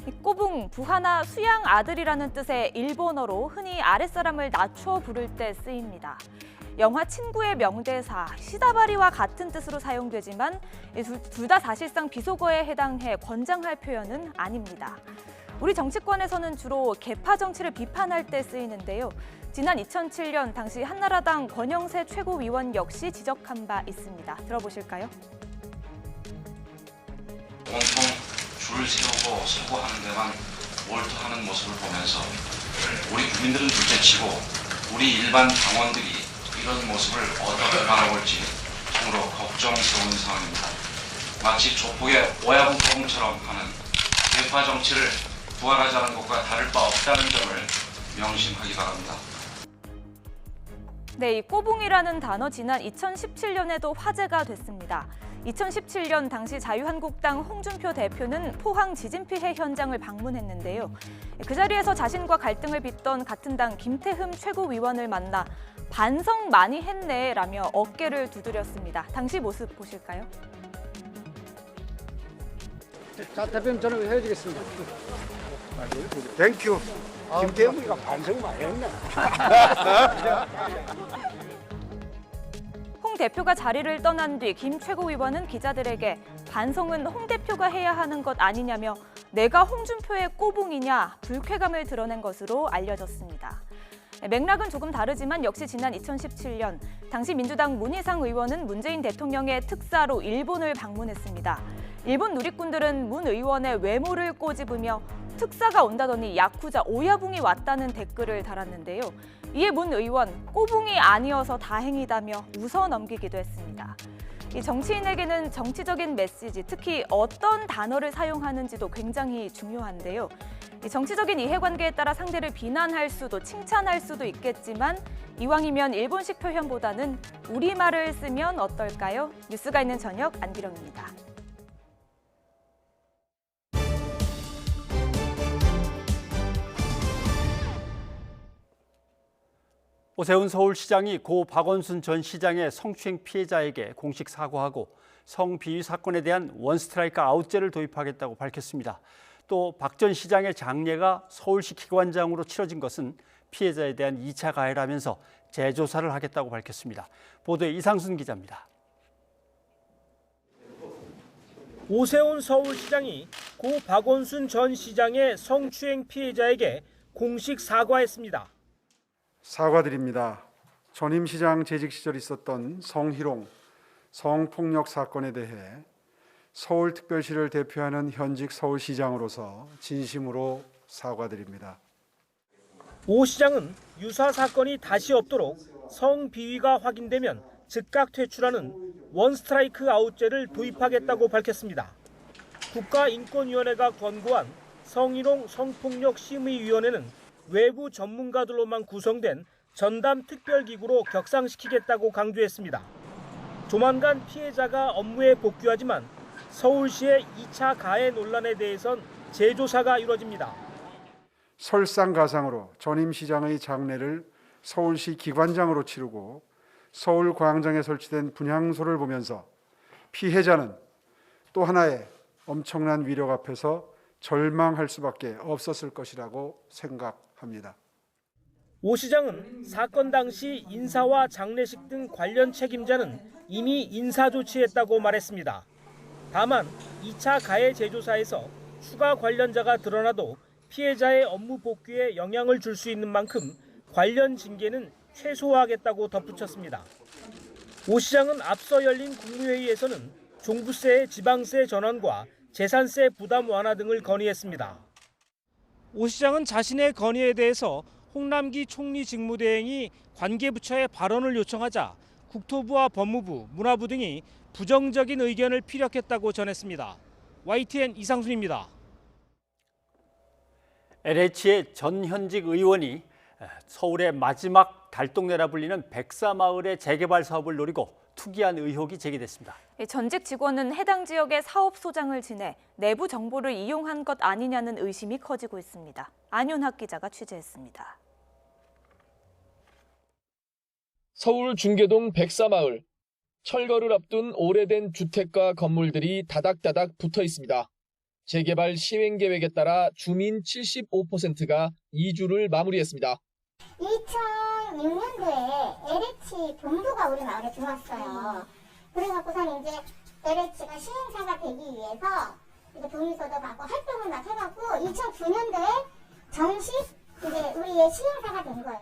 [SPEAKER 2] 이 꼬붕, 부하나 수양 아들이라는 뜻의 일본어로 흔히 아랫사람을 낮춰 부를 때 쓰입니다. 영화 친구의 명대사, 시다바리와 같은 뜻으로 사용되지만 둘 다 사실상 비속어에 해당해 권장할 표현은 아닙니다. 우리 정치권에서는 주로 계파 정치를 비판할 때 쓰이는데요. 지난 2007년 당시 한나라당 권영세 최고위원 역시 지적한 바 있습니다. 들어보실까요?
[SPEAKER 19] 온통 줄 세우고 서고하는 데만 몰두하는 모습을 보면서 우리 국민들은 둘째치고 우리 일반 당원들이 이런 모습을 어떻게 바라볼지 참으로 걱정스러운 상황입니다. 마치 조폭의 오야분법처럼 하는 계파 정치를 부활하자는 것과 다를 바 없다는 점을 명심하기 바랍니다.
[SPEAKER 2] 네, 이 꼬붕이라는 단어 지난 2017년에도 화제가 됐습니다. 2017년 당시 자유한국당 홍준표 대표는 포항 지진 피해 현장을 방문했는데요. 그 자리에서 자신과 갈등을 빚던 같은 당 김태흠 최고위원을 만나 반성 많이 했네라며 어깨를 두드렸습니다. 당시 모습 보실까요?
[SPEAKER 20] 자, 대표님 저는 헤어지겠습니다. 땡큐. 김태훈이가 반성 많이 했네.
[SPEAKER 2] 홍 대표가 자리를 떠난 뒤 김 최고위원은 기자들에게 반성은 홍 대표가 해야 하는 것 아니냐며 내가 홍준표의 꼬붕이냐 불쾌감을 드러낸 것으로 알려졌습니다. 맥락은 조금 다르지만 역시 지난 2017년 당시 민주당 문희상 의원은 문재인 대통령의 특사로 일본을 방문했습니다. 일본 누리꾼들은 문 의원의 외모를 꼬집으며 특사가 온다더니 야쿠자 오야붕이 왔다는 댓글을 달았는데요. 이에 문 의원 꼬붕이 아니어서 다행이다며 웃어 넘기기도 했습니다. 이 정치인에게는 정치적인 메시지, 특히 어떤 단어를 사용하는지도 굉장히 중요한데요. 이 정치적인 이해관계에 따라 상대를 비난할 수도 칭찬할 수도 있겠지만 이왕이면 일본식 표현보다는 우리말을 쓰면 어떨까요? 뉴스가 있는 저녁 안기령입니다.
[SPEAKER 1] 오세훈 서울시장이 고 박원순 전 시장의 성추행 피해자에게 공식 사과하고 성비위 사건에 대한 원스트라이크 아웃제를 도입하겠다고 밝혔습니다. 또 박 전 시장의 장례가 서울시 기관장으로 치러진 것은 피해자에 대한 2차 가해라면서 재조사를 하겠다고 밝혔습니다. 보도에 이상순 기자입니다.
[SPEAKER 21] 오세훈 서울시장이 고 박원순 전 시장의 성추행 피해자에게 공식 사과했습니다.
[SPEAKER 22] 사과드립니다. 전임 시장 재직 시절 있었던 성희롱, 성폭력 사건에 대해 서울특별시를 대표하는 현직 서울시장으로서 진심으로 사과드립니다.
[SPEAKER 21] 오 시장은 유사 사건이 다시 없도록 성비위가 확인되면 즉각 퇴출하는 원스트라이크 아웃제를 도입하겠다고 밝혔습니다. 국가인권위원회가 권고한 성희롱 성폭력 심의위원회는 외부 전문가들로만 구성된 전담 특별기구로 격상시키겠다고 강조했습니다. 조만간 피해자가 업무에 복귀하지만 서울시의 2차 가해 논란에 대해선 재조사가 이뤄집니다.
[SPEAKER 22] 설상가상으로 전임 시장의 장례를 서울시 기관장으로 치르고 서울광장에 설치된 분향소를 보면서 피해자는 또 하나의 엄청난 위력 앞에서 절망할 수밖에 없었을 것이라고 생각합니다.
[SPEAKER 21] 오 시장은 사건 당시 인사와 장례식 등 관련 책임자는 이미 인사 조치했다고 말했습니다. 다만 2차 가해 재조사에서 추가 관련자가 드러나도 피해자의 업무 복귀에 영향을 줄 수 있는 만큼 관련 징계는 최소화하겠다고 덧붙였습니다. 오 시장은 앞서 열린 국무회의에서는 종부세의 지방세 전환과 재산세 부담 완화 등을 건의했습니다. 오 시장은 자신의 건의에 대해서 홍남기 총리 직무대행이 관계부처에 발언을 요청하자 국토부와 법무부, 문화부 등이 부정적인 의견을 피력했다고 전했습니다. YTN 이상순입니다.
[SPEAKER 1] LH의 전현직 의원이 서울의 마지막 달동네라 불리는 백사마을의 재개발 사업을 노리고 투기한 의혹이 제기됐습니다.
[SPEAKER 2] 전직 직원은 해당 지역의 사업소장을 지내 내부 정보를 이용한 것 아니냐는 의심이 커지고 있습니다. 안윤학 기자가 취재했습니다.
[SPEAKER 3] 서울 중계동 백사마을. 철거를 앞둔 오래된 주택과 건물들이 다닥다닥 붙어 있습니다. 재개발 시행 계획에 따라 주민 75%가 이주를 마무리했습니다.
[SPEAKER 4] 2006년도에 LH 본부가 우리 마을에 들어왔어요. 그래갖고선 이제 LH가 시행사가 되기 위해서 이제 동의서도 받고 활동을 막 해갖고 2009년도에 정식 이제 우리의 시행사가 된 거예요.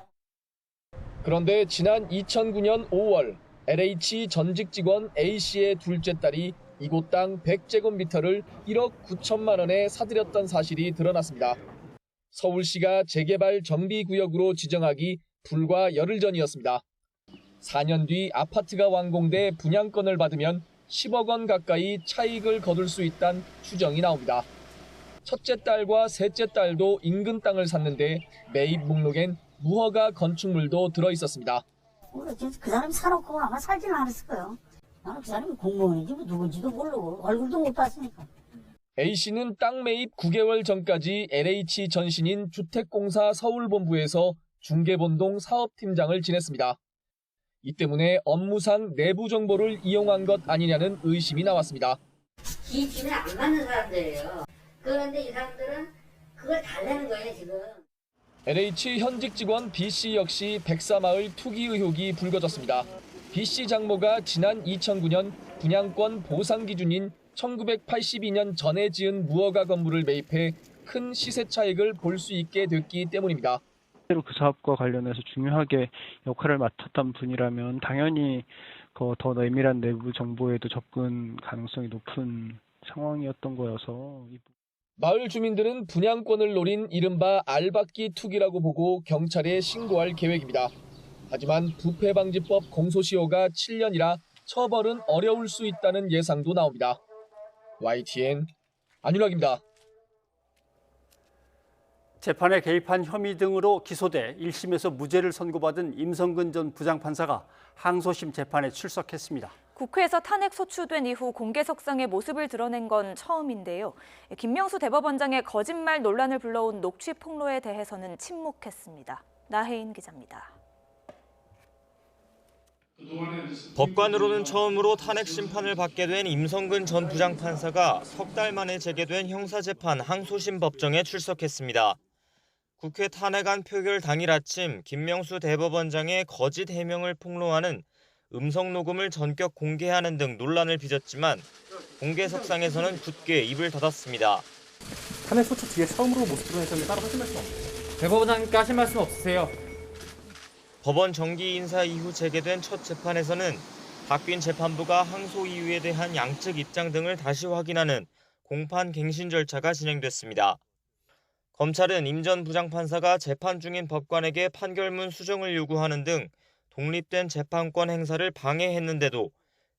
[SPEAKER 3] 그런데 지난 2009년 5월 LH 전직 직원 A씨의 둘째 딸이 이곳 땅 100제곱미터를 1억 9천만 원에 사들였던 사실이 드러났습니다. 서울시가 재개발 정비구역으로 지정하기 불과 열흘 전이었습니다. 4년 뒤 아파트가 완공돼 분양권을 받으면 10억 원 가까이 차익을 거둘 수 있다는 추정이 나옵니다. 첫째 딸과 셋째 딸도 인근 땅을 샀는데 매입 목록엔 무허가 건축물도 들어있었습니다.
[SPEAKER 23] 그 사람이 사놓고 아마 살지는 않았을 거예요. 나는 그 사람이 공무원인지 누군지도 모르고 얼굴도 못 봤으니까.
[SPEAKER 3] A씨는 땅 매입 9개월 전까지 LH 전신인 주택공사 서울본부에서 중계본동 사업팀장을 지냈습니다. 이 때문에 업무상 내부 정보를 이용한 것 아니냐는 의심이 나왔습니다.
[SPEAKER 23] 기준에 안 맞는 사람들이에요. 그런데 이 사람들은 그걸 달래는 거예요, 지금.
[SPEAKER 3] LH 현직 직원 B씨 역시 백사마을 투기 의혹이 불거졌습니다. B씨 장모가 지난 2009년 분양권 보상 기준인 1982년 전에 지은 무허가 건물을 매입해 큰 시세 차익을 볼 수 있게 됐기 때문입니다.
[SPEAKER 24] 그 사업과 관련해서 중요하게 역할을 맡았던 분이라면 당연히 더 내밀한 내부 정보에도 접근 가능성이 높은 상황이었던 거여서.
[SPEAKER 3] 마을 주민들은 분양권을 노린 이른바 알박기 투기라고 보고 경찰에 신고할 계획입니다. 하지만 부패방지법 공소시효가 7년이라 처벌은 어려울 수 있다는 예상도 나옵니다. YTN 안윤학입니다.
[SPEAKER 1] 재판에 개입한 혐의 등으로 기소돼 1심에서 무죄를 선고받은 임성근 전 부장판사가 항소심 재판에 출석했습니다.
[SPEAKER 2] 국회에서 탄핵 소추된 이후 공개석상의 모습을 드러낸 건 처음인데요. 김명수 대법원장의 거짓말 논란을 불러온 녹취 폭로에 대해서는 침묵했습니다. 나혜인 기자입니다.
[SPEAKER 9] 법관으로는 처음으로 탄핵 심판을 받게 된 임성근 전 부장판사가 석 달 만에 재개된 형사재판 항소심 법정에 출석했습니다. 국회 탄핵안 표결 당일 아침 김명수 대법원장의 거짓 해명을 폭로하는 음성 녹음을 전격 공개하는 등 논란을 빚었지만 공개석상에서는 굳게 입을 닫았습니다.
[SPEAKER 25] 탄핵 소추 뒤에 처음으로 모습 드러내셨는데 따로 하실 말씀 없으세요?
[SPEAKER 26] 대법원장님께 하실 말씀 없으세요?
[SPEAKER 9] 법원 정기 인사 이후 재개된 첫 재판에서는 박빈 재판부가 항소 이유에 대한 양측 입장 등을 다시 확인하는 공판 갱신 절차가 진행됐습니다. 검찰은 임 전 부장판사가 재판 중인 법관에게 판결문 수정을 요구하는 등 독립된 재판권 행사를 방해했는데도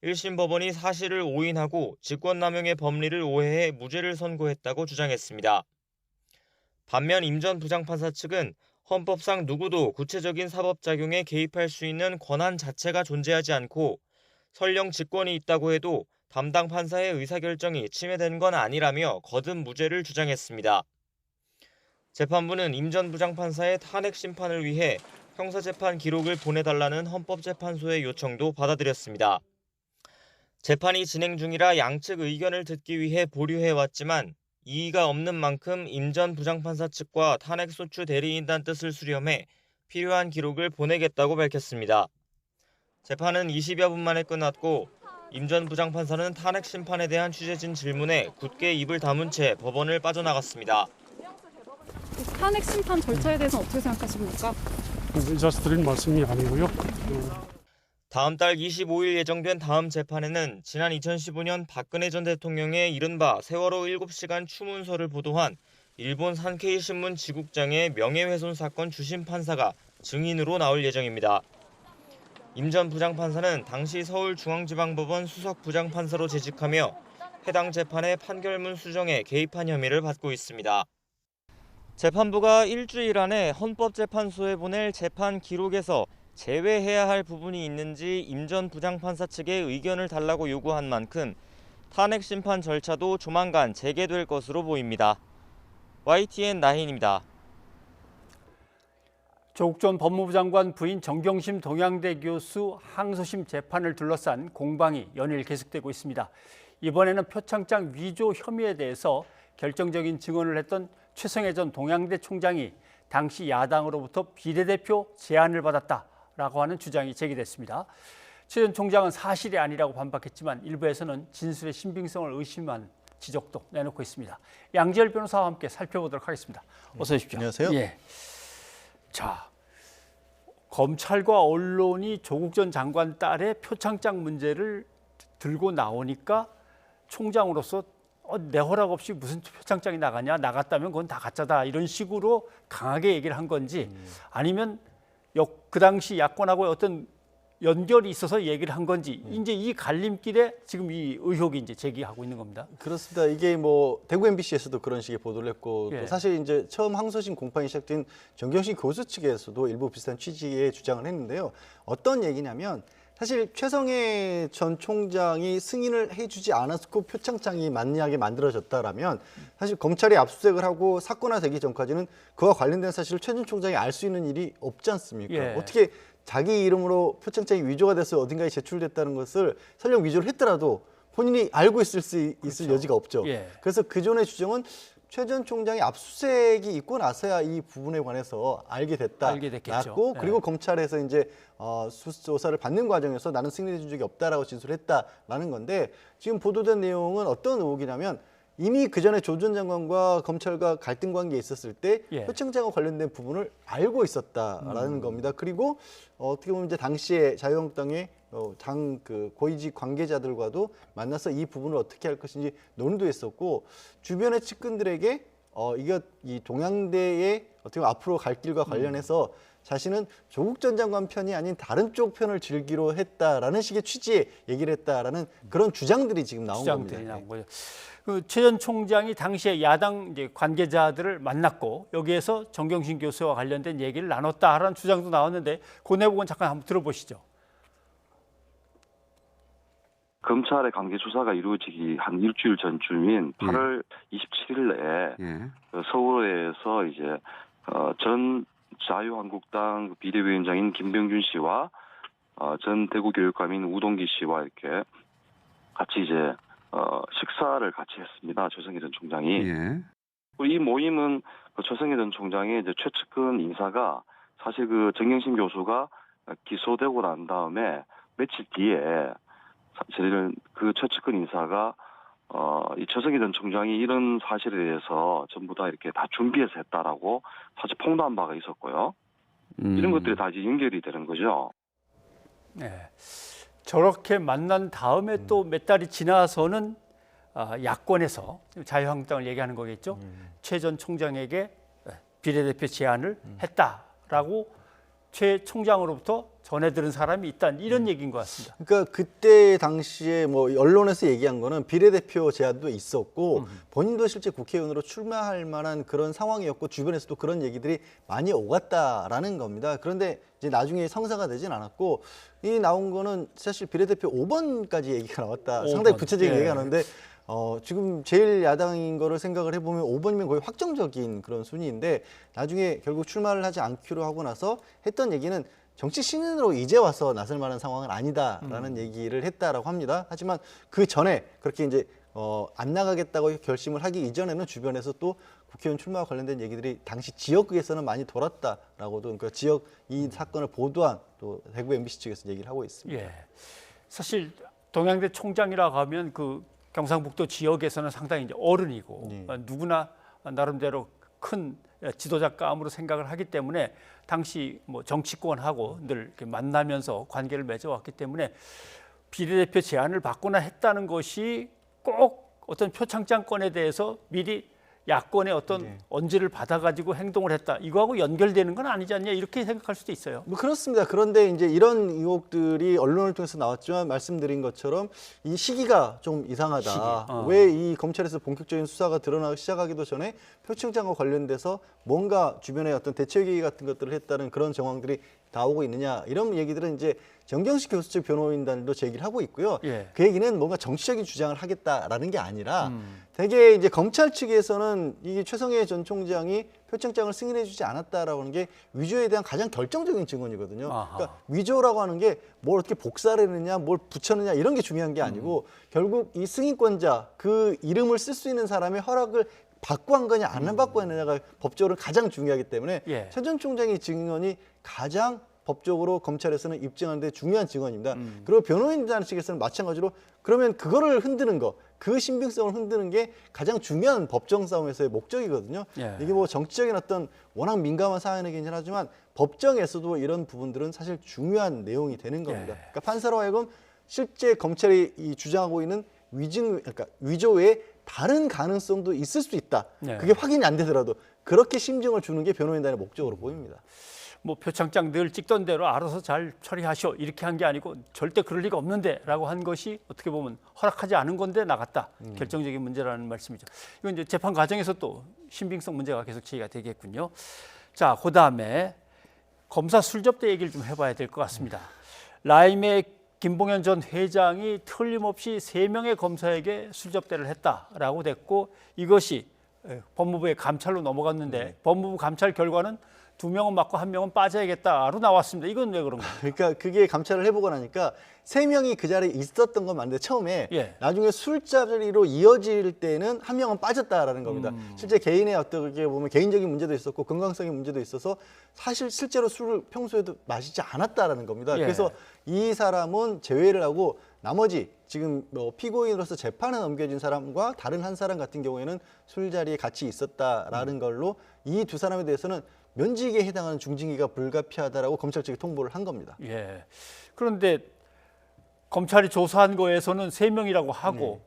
[SPEAKER 9] 1심 법원이 사실을 오인하고 직권남용의 법리를 오해해 무죄를 선고했다고 주장했습니다. 반면 임 전 부장판사 측은 헌법상 누구도 구체적인 사법작용에 개입할 수 있는 권한 자체가 존재하지 않고 설령 직권이 있다고 해도 담당 판사의 의사결정이 침해된 건 아니라며 거듭 무죄를 주장했습니다. 재판부는 임 전 부장판사의 탄핵 심판을 위해 형사재판 기록을 보내달라는 헌법재판소의 요청도 받아들였습니다. 재판이 진행 중이라 양측 의견을 듣기 위해 보류해왔지만 이의가 없는 만큼 임 전 부장판사 측과 탄핵소추 대리인단 뜻을 수렴해 필요한 기록을 보내겠다고 밝혔습니다. 재판은 20여 분 만에 끝났고 임 전 부장판사는 탄핵 심판에 대한 취재진 질문에 굳게 입을 다문 채 법원을 빠져나갔습니다.
[SPEAKER 27] 탄핵 심판 절차에 대해서 어떻게 생각하십니까?
[SPEAKER 25] 의자에서 드린 말씀이 아니고요.
[SPEAKER 9] 다음 달 25일 예정된 다음 재판에는 지난 2015년 박근혜 전 대통령의 이른바 세월호 7시간 추문서를 보도한 일본 산케이 신문 지국장의 명예훼손 사건 주심 판사가 증인으로 나올 예정입니다. 임 전 부장판사는 당시 서울중앙지방법원 수석 부장판사로 재직하며 해당 재판의 판결문 수정에 개입한 혐의를 받고 있습니다. 재판부가 일주일 안에 헌법재판소에 보낼 재판 기록에서 제외해야 할 부분이 있는지 임 전 부장판사 측의 의견을 달라고 요구한 만큼 탄핵 심판 절차도 조만간 재개될 것으로 보입니다. YTN 나혜인입니다.
[SPEAKER 1] 조국 전 법무부 장관 부인 정경심 동양대 교수 항소심 재판을 둘러싼 공방이 연일 계속되고 있습니다. 이번에는 표창장 위조 혐의에 대해서 결정적인 증언을 했던 최성해 전 동양대 총장이 당시 야당으로부터 비례대표 제안을 받았다라고 하는 주장이 제기됐습니다. 최 전 총장은 사실이 아니라고 반박했지만 일부에서는 진술의 신빙성을 의심한 지적도 내놓고 있습니다. 양지열 변호사와 함께 살펴보도록 하겠습니다. 어서 오십시오.
[SPEAKER 5] 안녕하세요.
[SPEAKER 1] 예. 자, 검찰과 언론이 조국 전 장관 딸의 표창장 문제를 들고 나오니까 총장으로서 내 허락 없이 무슨 표창장이 나가냐, 나갔다면 그건 다 가짜다, 이런 식으로 강하게 얘기를 한 건지, 아니면 그 당시 야권하고 어떤 연결이 있어서 얘기를 한 건지, 이제 이 갈림길에 지금 이 의혹이 이제 제기하고 있는 겁니다.
[SPEAKER 5] 그렇습니다. 이게 뭐 대구 MBC에서도 그런 식의 보도를 했고,
[SPEAKER 1] 예.
[SPEAKER 5] 또 사실 이제 처음 항소심 공판이 시작된 정경심 교수 측에서도 일부 비슷한 취지의 주장을 했는데요. 어떤 얘기냐면, 사실 최성해 전 총장이 승인을 해주지 않았고 표창장이 만약에 만들어졌다라면 사실 검찰이 압수수색을 하고 사건화 되기 전까지는 그와 관련된 사실을 최 전 총장이 알 수 있는 일이 없지 않습니까?
[SPEAKER 1] 예.
[SPEAKER 5] 어떻게 자기 이름으로 표창장이 위조가 돼서 어딘가에 제출됐다는 것을 설령 위조를 했더라도 본인이 알고 있을 여지가 없죠.
[SPEAKER 1] 예.
[SPEAKER 5] 그래서 그전의 주장은 최 전 총장이 압수수색이 있고 나서야 이 부분에 관해서 알게
[SPEAKER 1] 됐겠죠.
[SPEAKER 5] 났고, 그리고 검찰에서 이제 수조사를 받는 과정에서 나는 승인해 준 적이 없다라고 진술했다라는 건데, 지금 보도된 내용은 어떤 의혹이냐면 이미 그 전에 조 전 장관과 검찰과 갈등 관계에 있었을 때
[SPEAKER 1] 예.
[SPEAKER 5] 표창장과 관련된 부분을 알고 있었다라는 겁니다. 그리고 어떻게 보면 이제 당시에 자유한국당의 당 고위직 관계자들과도 만나서 이 부분을 어떻게 할 것인지 논의도 했었고, 주변의 측근들에게 이 동양대의 어떻게 보면 앞으로 갈 길과 관련해서 자신은 조국 전 장관 편이 아닌 다른 쪽 편을 즐기로 했다라는 식의 취지의 얘기를 했다라는 그런 주장들이 지금 나온 겁니다.
[SPEAKER 1] 나온 거죠. 최 전 총장이 당시에 야당 이제 관계자들을 만났고 여기에서 정경심 교수와 관련된 얘기를 나눴다라는 주장도 나왔는데, 그 내용은 잠깐 한번 들어보시죠.
[SPEAKER 6] 검찰의 강제 수사가 이루어지기 한 일주일 전쯤인 8월 27일 내에 서울에서 이제 전 자유한국당 비대위원장인 김병준 씨와 전 대구교육감인 우동기 씨와 이렇게 같이 이제 식사를 같이 했습니다. 최성해 전 총장이. 이 모임은 최성해 전 총장의 이제 최측근 인사가 사실 정경심 교수가 기소되고 난 다음에 며칠 뒤에 저희는 최측근 인사가 이 최성해 전 총장이 이런 사실에 대해서 전부 다 이렇게 다 준비해서 했다라고 사실 폭로한 바가 있었고요. 이런 것들이 다 이제 연결이 되는 거죠.
[SPEAKER 1] 네. 저렇게 만난 다음에 또 몇 달이 지나서는 야권에서 자유한국당을 얘기하는 거겠죠. 최 전 총장에게 비례대표 제안을 했다라고 최 총장으로부터 전해 들은 사람이 있다, 이런 얘기인 것 같습니다.
[SPEAKER 5] 그러니까 그때 당시에 뭐 언론에서 얘기한 거는 비례대표 제안도 있었고 본인도 실제 국회의원으로 출마할 만한 그런 상황이었고 주변에서도 그런 얘기들이 많이 오갔다라는 겁니다. 그런데 이제 나중에 성사가 되진 않았고, 이 나온 거는 사실 비례대표 5번까지 얘기가 나왔다. 5번. 상당히 구체적인 얘기가 나오는데 지금 제일 야당인 거를 생각을 해보면 5번이면 거의 확정적인 그런 순위인데, 나중에 결국 출마를 하지 않기로 하고 나서 했던 얘기는 정치 신인으로 이제 와서 나설 만한 상황은 아니다라는 얘기를 했다라고 합니다. 하지만 그 전에 그렇게 이제 안 나가겠다고 결심을 하기 이전에는 주변에서 또 국회의원 출마와 관련된 얘기들이 당시 지역에서는 많이 돌았다라고도, 그러니까 지역 이 사건을 보도한 또 대구 MBC 측에서 얘기를 하고 있습니다.
[SPEAKER 1] 예. 사실 동양대 총장이라고 하면 경상북도 지역에서는 상당히 이제 어른이고 누구나 나름대로 큰 지도자감으로 생각을 하기 때문에 당시 뭐 정치권하고 늘 이렇게 만나면서 관계를 맺어왔기 때문에 비례대표 제안을 받거나 했다는 것이 꼭 어떤 표창장권에 대해서 미리 야권의 어떤 언지를 받아가지고 행동을 했다, 이거하고 연결되는 건 아니지 않냐, 이렇게 생각할 수도 있어요.
[SPEAKER 5] 뭐 그렇습니다. 그런데 이제 이런 의혹들이 언론을 통해서 나왔지만 말씀드린 것처럼 이 시기가 좀 이상하다. 왜 이 검찰에서 본격적인 수사가 드러나기 시작하기도 전에 표창장과 관련돼서 뭔가 주변에 어떤 대체 계획 같은 것들을 했다는 그런 정황들이 나오고 있느냐 이런 얘기들은 이제 정경식 교수 측 변호인단도 제기를 하고 있고요.
[SPEAKER 1] 예.
[SPEAKER 5] 그 얘기는 뭔가 정치적인 주장을 하겠다라는 게 아니라 되게 이제 검찰 측에서는 이 최성해 전 총장이 표창장을 승인해주지 않았다라고 하는 게 위조에 대한 가장 결정적인 증언이거든요. 그러니까 위조라고 하는 게 뭘 어떻게 복사를 했느냐, 뭘 붙였느냐 이런 게 중요한 게 아니고 결국 이 승인권자 그 이름을 쓸 수 있는 사람의 허락을 받고 한 거냐 안 받고 했느냐가 법적으로 가장 중요하기 때문에
[SPEAKER 1] 예.
[SPEAKER 5] 최 전 총장의 증언이 가장 법적으로 검찰에서는 입증하는 데 중요한 증언입니다. 그리고 변호인단 측에서는 마찬가지로 그러면 그거를 흔드는 거, 그 신빙성을 흔드는 게 가장 중요한 법정 싸움에서의 목적이거든요.
[SPEAKER 1] 예.
[SPEAKER 5] 이게 뭐 정치적인 어떤 워낙 민감한 사안이긴 하지만 법정에서도 이런 부분들은 사실 중요한 내용이 되는 겁니다. 그러니까 판사로 하여금 실제 검찰이 이 주장하고 있는 그러니까 위조의 다른 가능성도 있을 수 있다.
[SPEAKER 1] 네.
[SPEAKER 5] 그게 확인이 안 되더라도 그렇게 심증을 주는 게 변호인단의 목적으로 보입니다.
[SPEAKER 1] 뭐 표창장 늘 찍던 대로 알아서 잘 처리하시오 이렇게 한 게 아니고 절대 그럴 리가 없는데라고 한 것이 어떻게 보면 허락하지 않은 건데 나갔다. 결정적인 문제라는 말씀이죠. 이건 이제 재판 과정에서 또 신빙성 문제가 계속 제기가 되겠군요. 자, 그다음에 검사 술접대 얘기를 좀 해봐야 될 것 같습니다. 라임의 김봉현 전 회장이 틀림없이 3명의 검사에게 술접대를 했다라고 됐고 이것이 법무부의 감찰로 넘어갔는데 법무부 감찰 결과는 2명은 맞고 1명은 빠져야겠다로 나왔습니다. 이건 왜 그런가요?
[SPEAKER 5] 그러니까 그게 감찰을 해보고 나니까 3명이 그 자리에 있었던 건 맞는데 처음에 나중에 술자리로 이어질 때는 1명은 빠졌다라는 겁니다. 실제 개인의 어떻게 보면 개인적인 문제도 있었고 건강성의 문제도 있어서 사실 실제로 술을 평소에도 마시지 않았다라는 겁니다. 그래서 이 사람은 제외를 하고 나머지 지금 뭐 피고인으로서 재판에 넘겨진 사람과 다른 한 사람 같은 경우에는 술자리에 같이 있었다라는 걸로 이 두 사람에 대해서는 면직에 해당하는 중징계가 불가피하다라고 검찰 측이 통보를 한 겁니다.
[SPEAKER 1] 예. 그런데 검찰이 조사한 거에서는 3명이라고 하고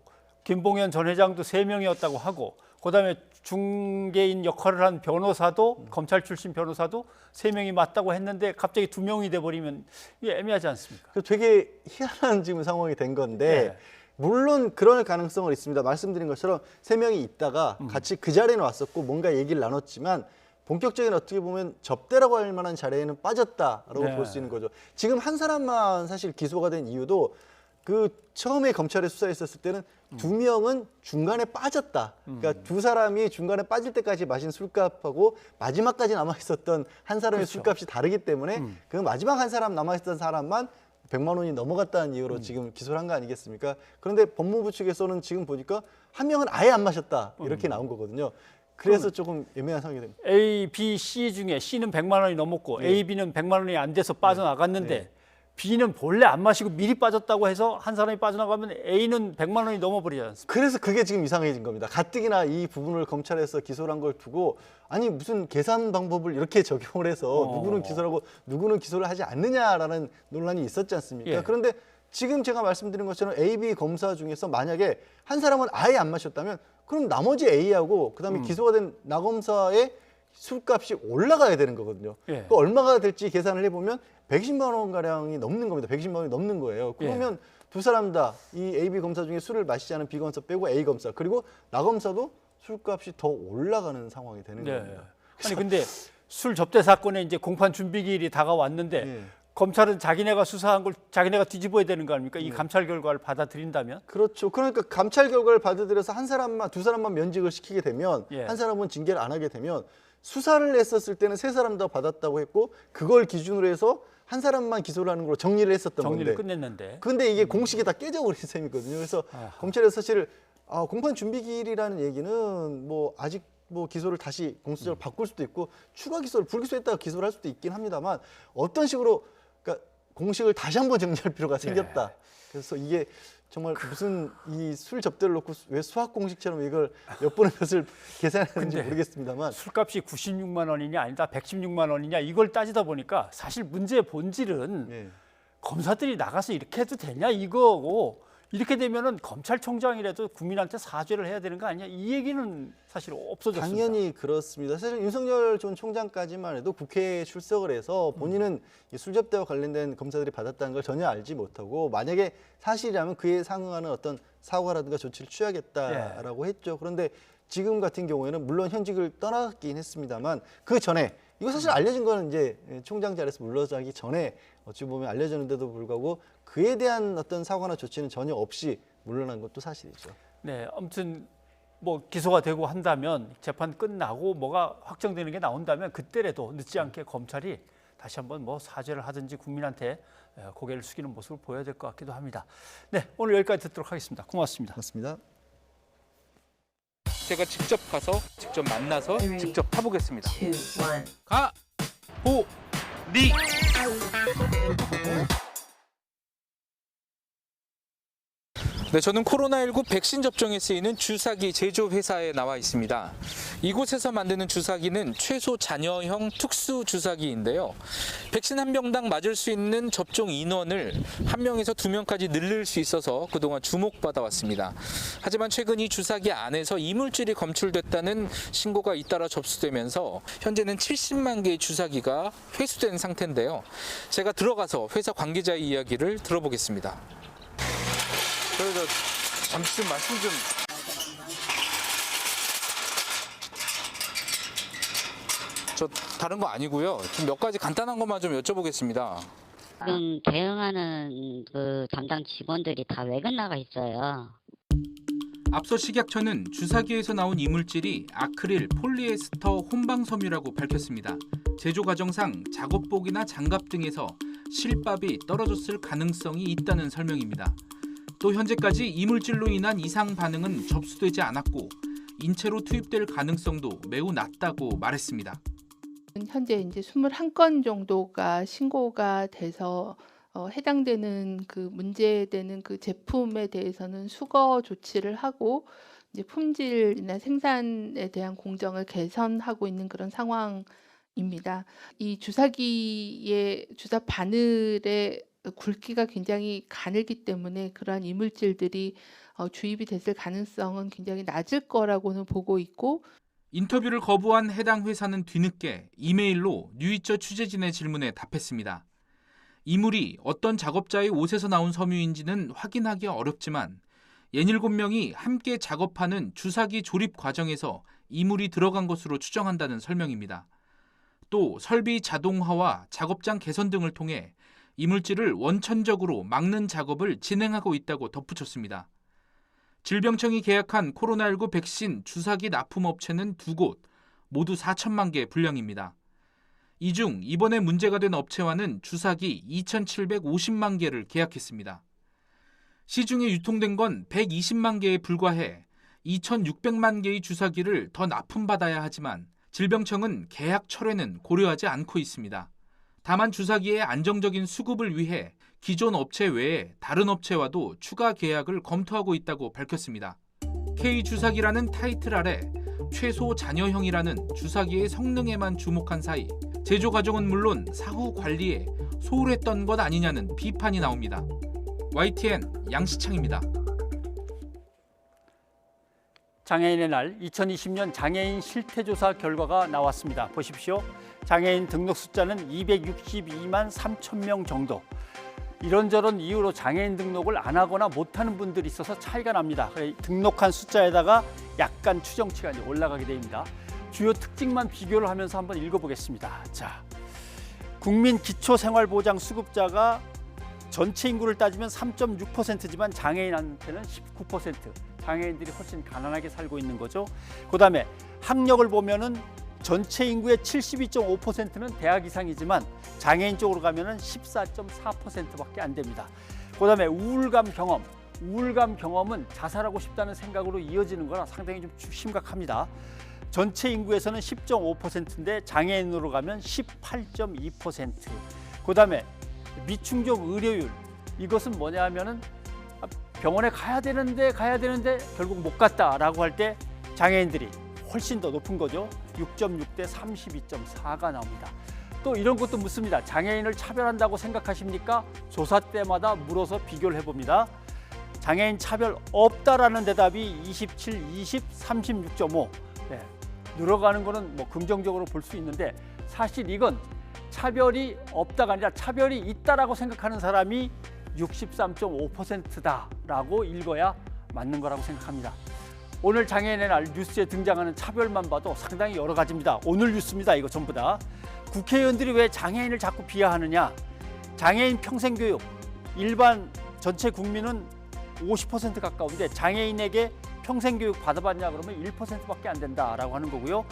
[SPEAKER 1] 김봉현 전 회장도 3명이었다고 하고 그다음에 중개인 역할을 한 변호사도 검찰 출신 변호사도 3명이 맞다고 했는데 갑자기 2명이 돼버리면 이게 애매하지 않습니까?
[SPEAKER 5] 되게 희한한 지금 상황이 된 건데 물론 그럴 가능성은 있습니다. 말씀드린 것처럼 3명이 있다가 같이 그 자리에 왔었고 뭔가 얘기를 나눴지만 본격적인 어떻게 보면 접대라고 할 만한 자리에는 빠졌다라고 볼 수 있는 거죠. 지금 한 사람만 사실 기소가 된 이유도 그 처음에 검찰에 수사했었을 때는 2명은 중간에 빠졌다. 그러니까 2사람이 중간에 빠질 때까지 마신 술값하고 마지막까지 남아 있었던 한 사람의 술값이 다르기 때문에 그 마지막 한 사람 남아 있었던 사람만 100만 원이 넘어갔다는 이유로 지금 기소를 한 거 아니겠습니까? 그런데 법무부 측에서는 지금 보니까 1명은 아예 안 마셨다 이렇게 나온 거거든요. 그래서 조금 애매한 상황이 됩니다.
[SPEAKER 1] A, B, C 중에 C는 100만 원이 넘었고 A, B는 100만 원이 안 돼서 빠져나갔는데 B는 본래 안 마시고 미리 빠졌다고 해서 한 사람이 빠져나가면 A는 100만 원이 넘어버리지 않습니까?
[SPEAKER 5] 그래서 그게 지금 이상해진 겁니다. 가뜩이나 이 부분을 검찰에서 기소를 한 걸 두고 아니 무슨 계산 방법을 이렇게 적용을 해서 누구는 기소를 하고 누구는 기소를 하지 않느냐라는 논란이 있었지 않습니까? 그런데 지금 제가 말씀드린 것처럼 A, B 검사 중에서 만약에 한 사람은 아예 안 마셨다면 그럼 나머지 A하고 그다음에 기소가 된 나 검사의 술값이 올라가야 되는 거거든요. 그 얼마가 될지 계산을 해보면 120만 원 가량이 넘는 겁니다. 120만 원이 넘는 거예요. 그러면 두 사람 다 이 A, B 검사 중에 술을 마시지 않은 B 검사 빼고 A 검사 그리고 나 검사도 술값이 더 올라가는 상황이 되는 겁니다.
[SPEAKER 1] 아니 근데 술 접대 사건에 이제 공판 준비기일이 다가왔는데 검찰은 자기네가 수사한 걸 자기네가 뒤집어야 되는 거 아닙니까? 이 감찰 결과를 받아들인다면?
[SPEAKER 5] 그렇죠. 그러니까 감찰 결과를 받아들여서 한 사람만 두 사람만 면직을 시키게 되면 한 사람은 징계를 안 하게 되면 수사를 했었을 때는 3사람 다 받았다고 했고 그걸 기준으로 해서 한 사람만 기소를 하는 걸로 정리를 했었던
[SPEAKER 1] 정리를
[SPEAKER 5] 건데.
[SPEAKER 1] 끝냈는데.
[SPEAKER 5] 근데 이게 공식이 다 깨져버린 셈이거든요. 그래서 검찰에서 사실 공판 준비기일이라는 얘기는 뭐 아직 뭐 기소를 다시 공소장을 바꿀 수도 있고 추가 기소를 불기소했다가 기소를 할 수도 있긴 합니다만 어떤 식으로 그러니까 공식을 다시 한번 정리할 필요가 생겼다. 그래서 이게 정말 무슨 이 술 접대를 놓고 왜 수학 공식처럼 이걸 몇 분의 몇을 계산하는지 모르겠습니다만
[SPEAKER 1] 술값이 96만 원이냐 아니다 116만 원이냐 이걸 따지다 보니까 사실 문제의 본질은 검사들이 나가서 이렇게 해도 되냐 이거고 이렇게 되면은 검찰총장이라도 국민한테 사죄를 해야 되는 거 아니냐 이 얘기는 사실 없어졌습니다.
[SPEAKER 5] 당연히 그렇습니다. 사실 윤석열 전 총장까지만 해도 국회에 출석을 해서 본인은 이 술접대와 관련된 검사들이 받았다는 걸 전혀 알지 못하고 만약에 사실이라면 그에 상응하는 어떤 사과라든가 조치를 취하겠다라고 했죠. 그런데 지금 같은 경우에는 물론 현직을 떠났긴 했습니다만 그 전에 이거 사실 알려진 거는 이제 총장 자리에서 물러나기 전에 어찌 보면 알려졌는데도 불구하고 그에 대한 어떤 사과나 조치는 전혀 없이 물러난 것도 사실이죠.
[SPEAKER 1] 네, 아무튼 뭐 기소가 되고 한다면 재판 끝나고 뭐가 확정되는 게 나온다면 그때라도 늦지 않게 검찰이 다시 한번 뭐 사죄를 하든지 국민한테 고개를 숙이는 모습을 보여야 될 것 같기도 합니다. 네, 오늘 여기까지 듣도록 하겠습니다. 고맙습니다.
[SPEAKER 5] 고맙습니다.
[SPEAKER 7] 제가 직접 가서 직접 만나서 직접 타보겠습니다. 가! 보! 리! 네, 저는 코로나19 백신 접종에 쓰이는 주사기 제조 회사에 나와 있습니다. 이곳에서 만드는 주사기는 최소 잔여형 특수 주사기인데요. 백신 한 병당 맞을 수 있는 접종 인원을 1명에서 2명까지 늘릴 수 있어서 그동안 주목받아 왔습니다. 하지만 최근 이 주사기 안에서 이물질이 검출됐다는 신고가 잇따라 접수되면서 현재는 70만 개의 주사기가 회수된 상태인데요. 제가 들어가서 회사 관계자의 이야기를 들어보겠습니다. 그래서 잠시 좀 말씀 좀. 저 다른 거 아니고요. 좀 몇 가지 간단한 것만 좀 여쭤보겠습니다.
[SPEAKER 8] 지금 대응하는 그 담당 직원들이 다 외근 나가 있어요.
[SPEAKER 7] 앞서 식약처는 주사기에서 나온 이물질이 아크릴 폴리에스터 혼방섬유라고 밝혔습니다. 제조 과정상 작업복이나 장갑 등에서 실밥이 떨어졌을 가능성이 있다는 설명입니다. 또 현재까지 이물질로 인한 이상 반응은 접수되지 않았고 인체로 투입될 가능성도 매우 낮다고 말했습니다.
[SPEAKER 10] 현재 이제 21건 정도가 신고가 돼서 해당되는 그 문제되는 그 제품에 대해서는 수거 조치를 하고 이제 품질이나 생산에 대한 공정을 개선하고 있는 그런 상황입니다. 이 주사기의 주사 바늘의 굵기가 굉장히 가늘기 때문에 그러한 이물질들이 주입이 됐을 가능성은 굉장히 낮을 거라고는 보고 있고,
[SPEAKER 7] 인터뷰를 거부한 해당 회사는 뒤늦게 이메일로 뉴이처 취재진의 질문에 답했습니다. 이물이 어떤 작업자의 옷에서 나온 섬유인지는 확인하기 어렵지만 67명이 함께 작업하는 주사기 조립 과정에서 이물이 들어간 것으로 추정한다는 설명입니다. 또 설비 자동화와 작업장 개선 등을 통해 이물질을 원천적으로 막는 작업을 진행하고 있다고 덧붙였습니다. 질병청이 계약한 코로나19 백신 주사기 납품업체는 2곳, 모두 4천만 개 분량입니다. 이 중 이번에 문제가 된 업체와는 주사기 2,750만 개를 계약했습니다. 시중에 유통된 건 120만 개에 불과해 2,600만 개의 주사기를 더 납품받아야 하지만 질병청은 계약 철회는 고려하지 않고 있습니다. 다만 주사기의 안정적인 수급을 위해 기존 업체 외에 다른 업체와도 추가 계약을 검토하고 있다고 밝혔습니다. K주사기라는 타이틀 아래 최소 잔여형이라는 주사기의 성능에만 주목한 사이 제조 과정은 물론 사후 관리에 소홀했던 것 아니냐는 비판이 나옵니다. YTN 양시창입니다.
[SPEAKER 1] 장애인의 날 2020년 장애인 실태조사 결과가 나왔습니다. 보십시오. 장애인 등록 숫자는 262만 3천 명 정도. 이런저런 이유로 장애인 등록을 안 하거나 못하는 분들이 있어서 차이가 납니다. 등록한 숫자에다가 약간 추정치가 올라가게 됩니다. 주요 특징만 비교를 하면서 한번 읽어보겠습니다. 자, 국민 기초생활보장 수급자가 전체 인구를 따지면 3.6%지만 장애인한테는 19%. 장애인들이 훨씬 가난하게 살고 있는 거죠. 그다음에 학력을 보면은 전체 인구의 72.5%는 대학 이상이지만 장애인 쪽으로 가면은 14.4%밖에 안 됩니다. 그다음에 우울감 경험은 자살하고 싶다는 생각으로 이어지는 거라 상당히 좀 심각합니다. 전체 인구에서는 10.5%인데 장애인으로 가면 18.2%. 그다음에 미충족 의료율, 이것은 뭐냐 하면은 병원에 가야 되는데 결국 못 갔다라고 할 때 장애인들이 훨씬 더 높은 거죠. 6.6대 32.4가 나옵니다. 또 이런 것도 묻습니다. 장애인을 차별한다고 생각하십니까? 조사 때마다 물어서 비교를 해봅니다. 장애인 차별 없다라는 대답이 27, 20, 36.5. 네, 늘어가는 거는 뭐 긍정적으로 볼 수 있는데 사실 이건 차별이 없다가 아니라 차별이 있다라고 생각하는 사람이 63.5%다라고 읽어야 맞는 거라고 생각합니다. 오늘 장애인의 날 뉴스에 등장하는 차별만 봐도 상당히 여러 가지입니다. 오늘 뉴스입니다. 이거 전부 다. 국회의원들이 왜 장애인을 자꾸 비하하느냐. 장애인 평생교육, 일반 전체 국민은 50% 가까운데 장애인에게 평생교육 받아봤냐 그러면 1%밖에 안 된다라고 하는 거고요.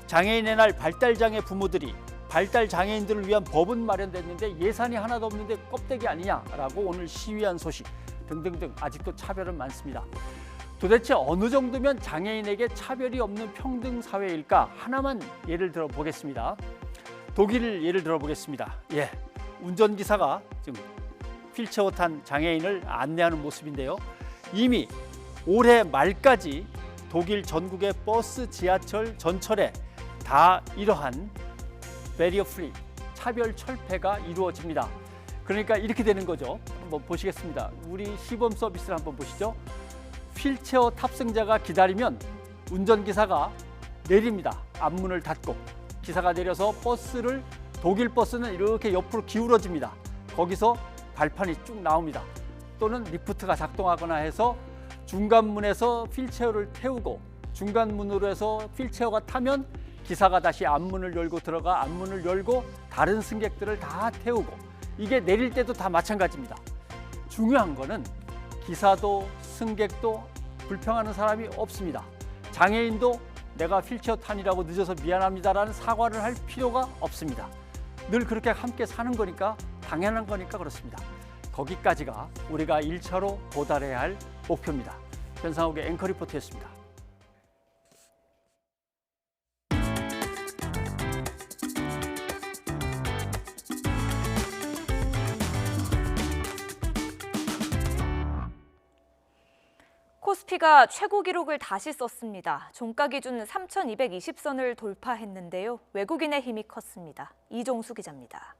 [SPEAKER 1] 장애인의 날 발달장애 부모들이 발달장애인들을 위한 법은 마련됐는데 예산이 하나도 없는데 껍데기 아니냐라고 오늘 시위한 소식 등등등 아직도 차별은 많습니다. 도대체 어느 정도면 장애인에게 차별이 없는 평등 사회일까? 하나만 예를 들어 보겠습니다. 독일 예를 들어 보겠습니다. 운전기사가 지금 휠체어 탄 장애인을 안내하는 모습인데요. 이미 올해 말까지 독일 전국의 버스, 지하철, 전철에 다 이러한 베리어 프리, 차별 철폐가 이루어집니다. 그러니까 이렇게 되는 거죠. 한번 보시겠습니다. 우리 시범 서비스를 한번 보시죠. 휠체어 탑승자가 기다리면 운전기사가 내립니다. 앞문을 닫고 기사가 내려서 버스를 독일 버스는 이렇게 옆으로 기울어집니다. 거기서 발판이 쭉 나옵니다. 또는 리프트가 작동하거나 해서 중간문에서 휠체어를 태우고 중간문으로 해서 휠체어가 타면 기사가 다시 앞문을 열고 들어가 앞문을 열고 다른 승객들을 다 태우고 이게 내릴 때도 다 마찬가지입니다. 중요한 거는 기사도 승객도 불평하는 사람이 없습니다. 장애인도 내가 휠체어 탄이라고 늦어서 미안합니다라는 사과를 할 필요가 없습니다. 늘 그렇게 함께 사는 거니까 당연한 거니까 그렇습니다. 거기까지가 우리가 1차로 도달해야 할 목표입니다. 변상욱의 앵커 리포트였습니다.
[SPEAKER 2] 코스피가 최고 기록을 다시 썼습니다. 종가 기준 3,220선을 돌파했는데요. 외국인의 힘이 컸습니다. 이종수 기자입니다.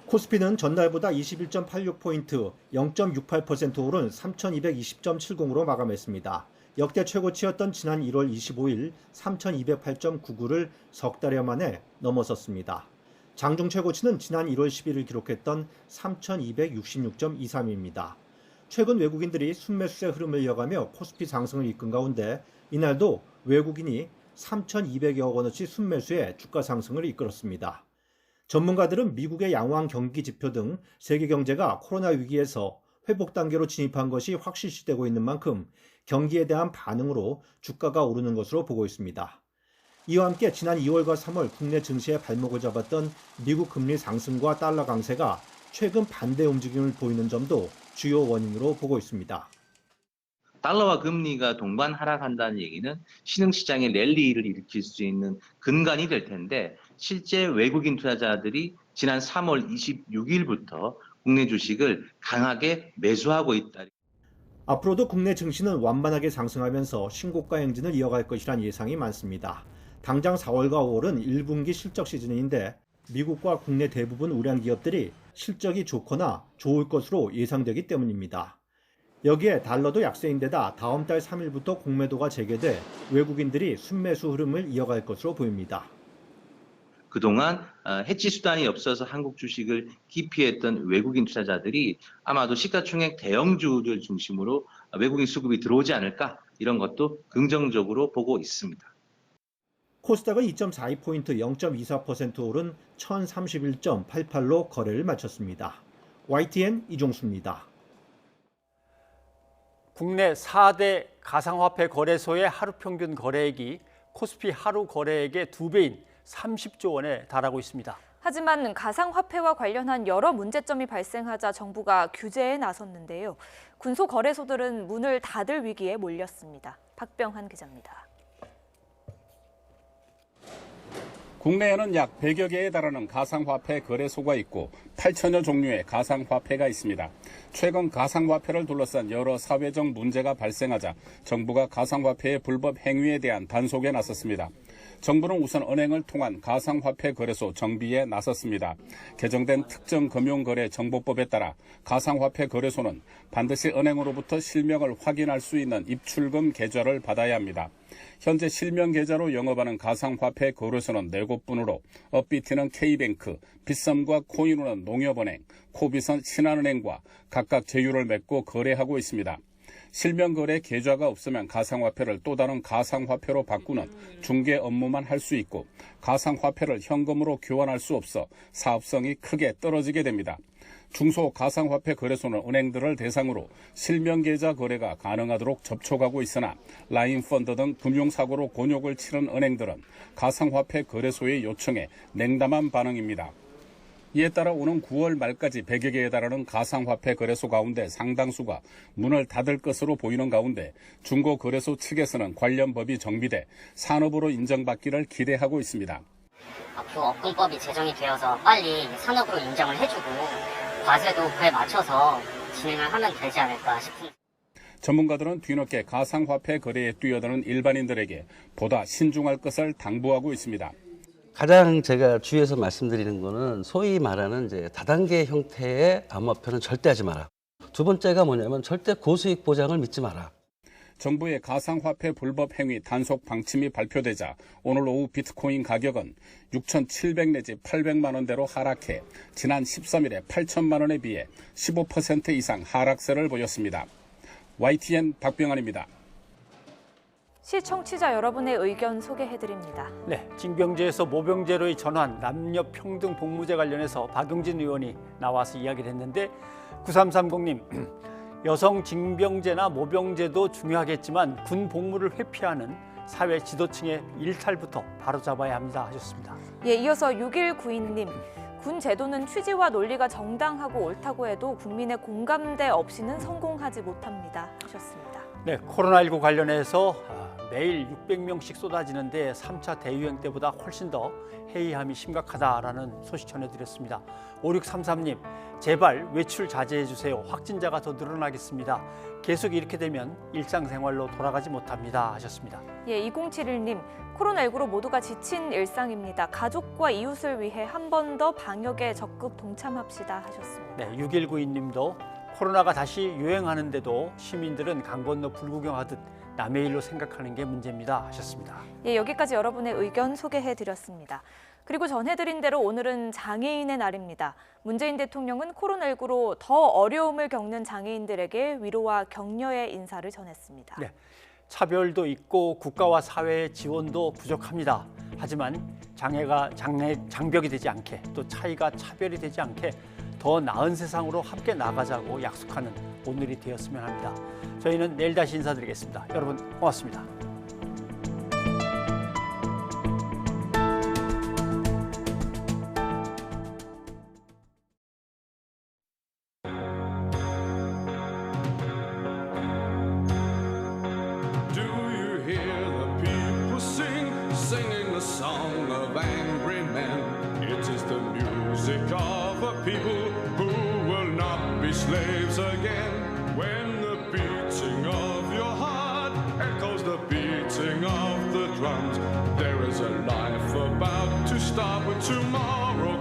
[SPEAKER 11] 코스피는 전날보다 21.86포인트, 0.68% 오른 3,220.70으로 마감했습니다. 역대 최고치였던 지난 1월 25일 3,208.99를 석 달여 만에 넘어섰습니다. 장중 최고치는 지난 1월 10일을 기록했던 3,266.23입니다. 최근 외국인들이 순매수세 흐름을 이어가며 코스피 상승을 이끈 가운데 이날도 외국인이 3,200여 원어치 순매수에 주가 상승을 이끌었습니다. 전문가들은 미국의 양호한 경기 지표 등 세계 경제가 코로나 위기에서 회복 단계로 진입한 것이 확실시되고 있는 만큼 경기에 대한 반응으로 주가가 오르는 것으로 보고 있습니다. 이와 함께 지난 2월과 3월 국내 증시의 발목을 잡았던 미국 금리 상승과 달러 강세가 최근 반대 움직임을 보이는 점도 주요 원인으로 보고 있습니다.
[SPEAKER 12] 달러와 금리가 동반 하락한다는 얘기는 신흥시장의 랠리를 일으킬 수 있는 근간이 될 텐데 실제 외국인 투자자들이 지난 3월 26일부터 국내 주식을 강하게 매수하고 있다.
[SPEAKER 11] 앞으로도 국내 증시는 완만하게 상승하면서 신고가 행진을 이어갈 것이란 예상이 많습니다. 당장 4월과 5월은 1분기 실적 시즌인데 미국과 국내 대부분 우량 기업들이 실적이 좋거나 좋을 것으로 예상되기 때문입니다. 여기에 달러도 약세인데다 다음 달 3일부터 공매도가 재개돼 외국인들이 순매수 흐름을 이어갈 것으로 보입니다.
[SPEAKER 12] 그동안 해지 수단이 없어서 한국 주식을 기피했던 외국인 투자자들이 아마도 시가총액 대형주를 중심으로 외국인 수급이 들어오지 않을까 이런 것도 긍정적으로 보고 있습니다.
[SPEAKER 11] 코스닥은 2.42포인트 0.24% 오른 1031.88로 거래를 마쳤습니다. YTN 이종수입니다.
[SPEAKER 1] 국내 4대 가상화폐 거래소의 하루 평균 거래액이 코스피 하루 거래액의 2배인 30조 원에 달하고 있습니다.
[SPEAKER 2] 하지만 가상화폐와 관련한 여러 문제점이 발생하자 정부가 규제에 나섰는데요. 군소거래소들은 문을 닫을 위기에 몰렸습니다. 박병한 기자입니다.
[SPEAKER 13] 국내에는 약 100여 개에 달하는 가상화폐 거래소가 있고 8천여 종류의 가상화폐가 있습니다. 최근 가상화폐를 둘러싼 여러 사회적 문제가 발생하자 정부가 가상화폐의 불법 행위에 대한 단속에 나섰습니다. 정부는 우선 은행을 통한 가상화폐 거래소 정비에 나섰습니다. 개정된 특정금융거래정보법에 따라 가상화폐 거래소는 반드시 은행으로부터 실명을 확인할 수 있는 입출금 계좌를 받아야 합니다. 현재 실명 계좌로 영업하는 가상화폐 거래소는 4곳뿐으로 업비트는 K뱅크, 빗썸과 코인우는 농협은행, 코빗은 신한은행과 각각 제휴를 맺고 거래하고 있습니다. 실명거래 계좌가 없으면 가상화폐를 또 다른 가상화폐로 바꾸는 중개 업무만 할 수 있고 가상화폐를 현금으로 교환할 수 없어 사업성이 크게 떨어지게 됩니다. 중소 가상화폐 거래소는 은행들을 대상으로 실명계좌 거래가 가능하도록 접촉하고 있으나 라인펀드 등 금융사고로 곤욕을 치른 은행들은 가상화폐 거래소의 요청에 냉담한 반응입니다. 이에 따라 오는 9월 말까지 100여 개에 달하는 가상화폐 거래소 가운데 상당수가 문을 닫을 것으로 보이는 가운데 중고거래소 측에서는 관련 법이 정비돼 산업으로 인정받기를 기대하고 있습니다.
[SPEAKER 8] 앞으로 업금법이 제정이 되어서 빨리 산업으로 인정을 해주고 과세도 그에 맞춰서 진행을 하면 되지 않을까 싶습니다.
[SPEAKER 13] 전문가들은 뒤늦게 가상화폐 거래에 뛰어드는 일반인들에게 보다 신중할 것을 당부하고 있습니다.
[SPEAKER 14] 가장 제가 주의해서 말씀드리는 거는 소위 말하는 이제 다단계 형태의 암호화폐는 절대 하지 마라. 두 번째가 뭐냐면 절대 고수익 보장을 믿지 마라.
[SPEAKER 13] 정부의 가상화폐 불법 행위 단속 방침이 발표되자 오늘 오후 비트코인 가격은 6,700 내지 800만 원대로 하락해 지난 13일에 8천만 원에 비해 15% 이상 하락세를 보였습니다. YTN 박병환입니다.
[SPEAKER 2] 시청취자 여러분의 의견 소개해드립니다.
[SPEAKER 1] 네, 징병제에서 모병제로의 전환, 남녀평등 복무제 관련해서 박용진 의원이 나와서 이야기를 했는데 9330님, 여성 징병제나 모병제도 중요하겠지만 군 복무를 회피하는 사회 지도층의 일탈부터 바로잡아야 합니다 하셨습니다.
[SPEAKER 2] 예, 이어서 6192님, 군 제도는 취지와 논리가 정당하고 옳다고 해도 국민의 공감대 없이는 성공하지 못합니다 하셨습니다.
[SPEAKER 1] 네, 코로나19 관련해서 매일 600명씩 쏟아지는데 3차 대유행 때보다 훨씬 더 해이함이 심각하다라는 소식 전해드렸습니다. 5633님, 제발 외출 자제해 주세요. 확진자가 더 늘어나겠습니다. 계속 이렇게 되면 일상생활로 돌아가지 못합니다 하셨습니다.
[SPEAKER 2] 예, 2071님, 코로나19로 모두가 지친 일상입니다. 가족과 이웃을 위해 한 번 더 방역에 적극 동참합시다 하셨습니다.
[SPEAKER 1] 네, 6192님도 코로나가 다시 유행하는데도 시민들은 강 건너 불구경하듯 남의 일로 생각하는 게 문제입니다 하셨습니다.
[SPEAKER 2] 예, 여기까지 여러분의 의견 소개해드렸습니다. 그리고 전해드린 대로 오늘은 장애인의 날입니다. 문재인 대통령은 코로나19로 더 어려움을 겪는 장애인들에게 위로와 격려의 인사를 전했습니다.
[SPEAKER 1] 네, 차별도 있고 국가와 사회의 지원도 부족합니다. 하지만 장벽이 되지 않게 또 차이가 차별이 되지 않게 더 나은 세상으로 함께 나가자고 약속하는 오늘이 되었으면 합니다. 저희는 내일 다시 인사드리겠습니다. 여러분 고맙습니다.
[SPEAKER 15] Singing the song of angry men. It is the music of a people who will not be slaves again. When the beating of your heart echoes the beating of the drums, there is a life about to start with tomorrow.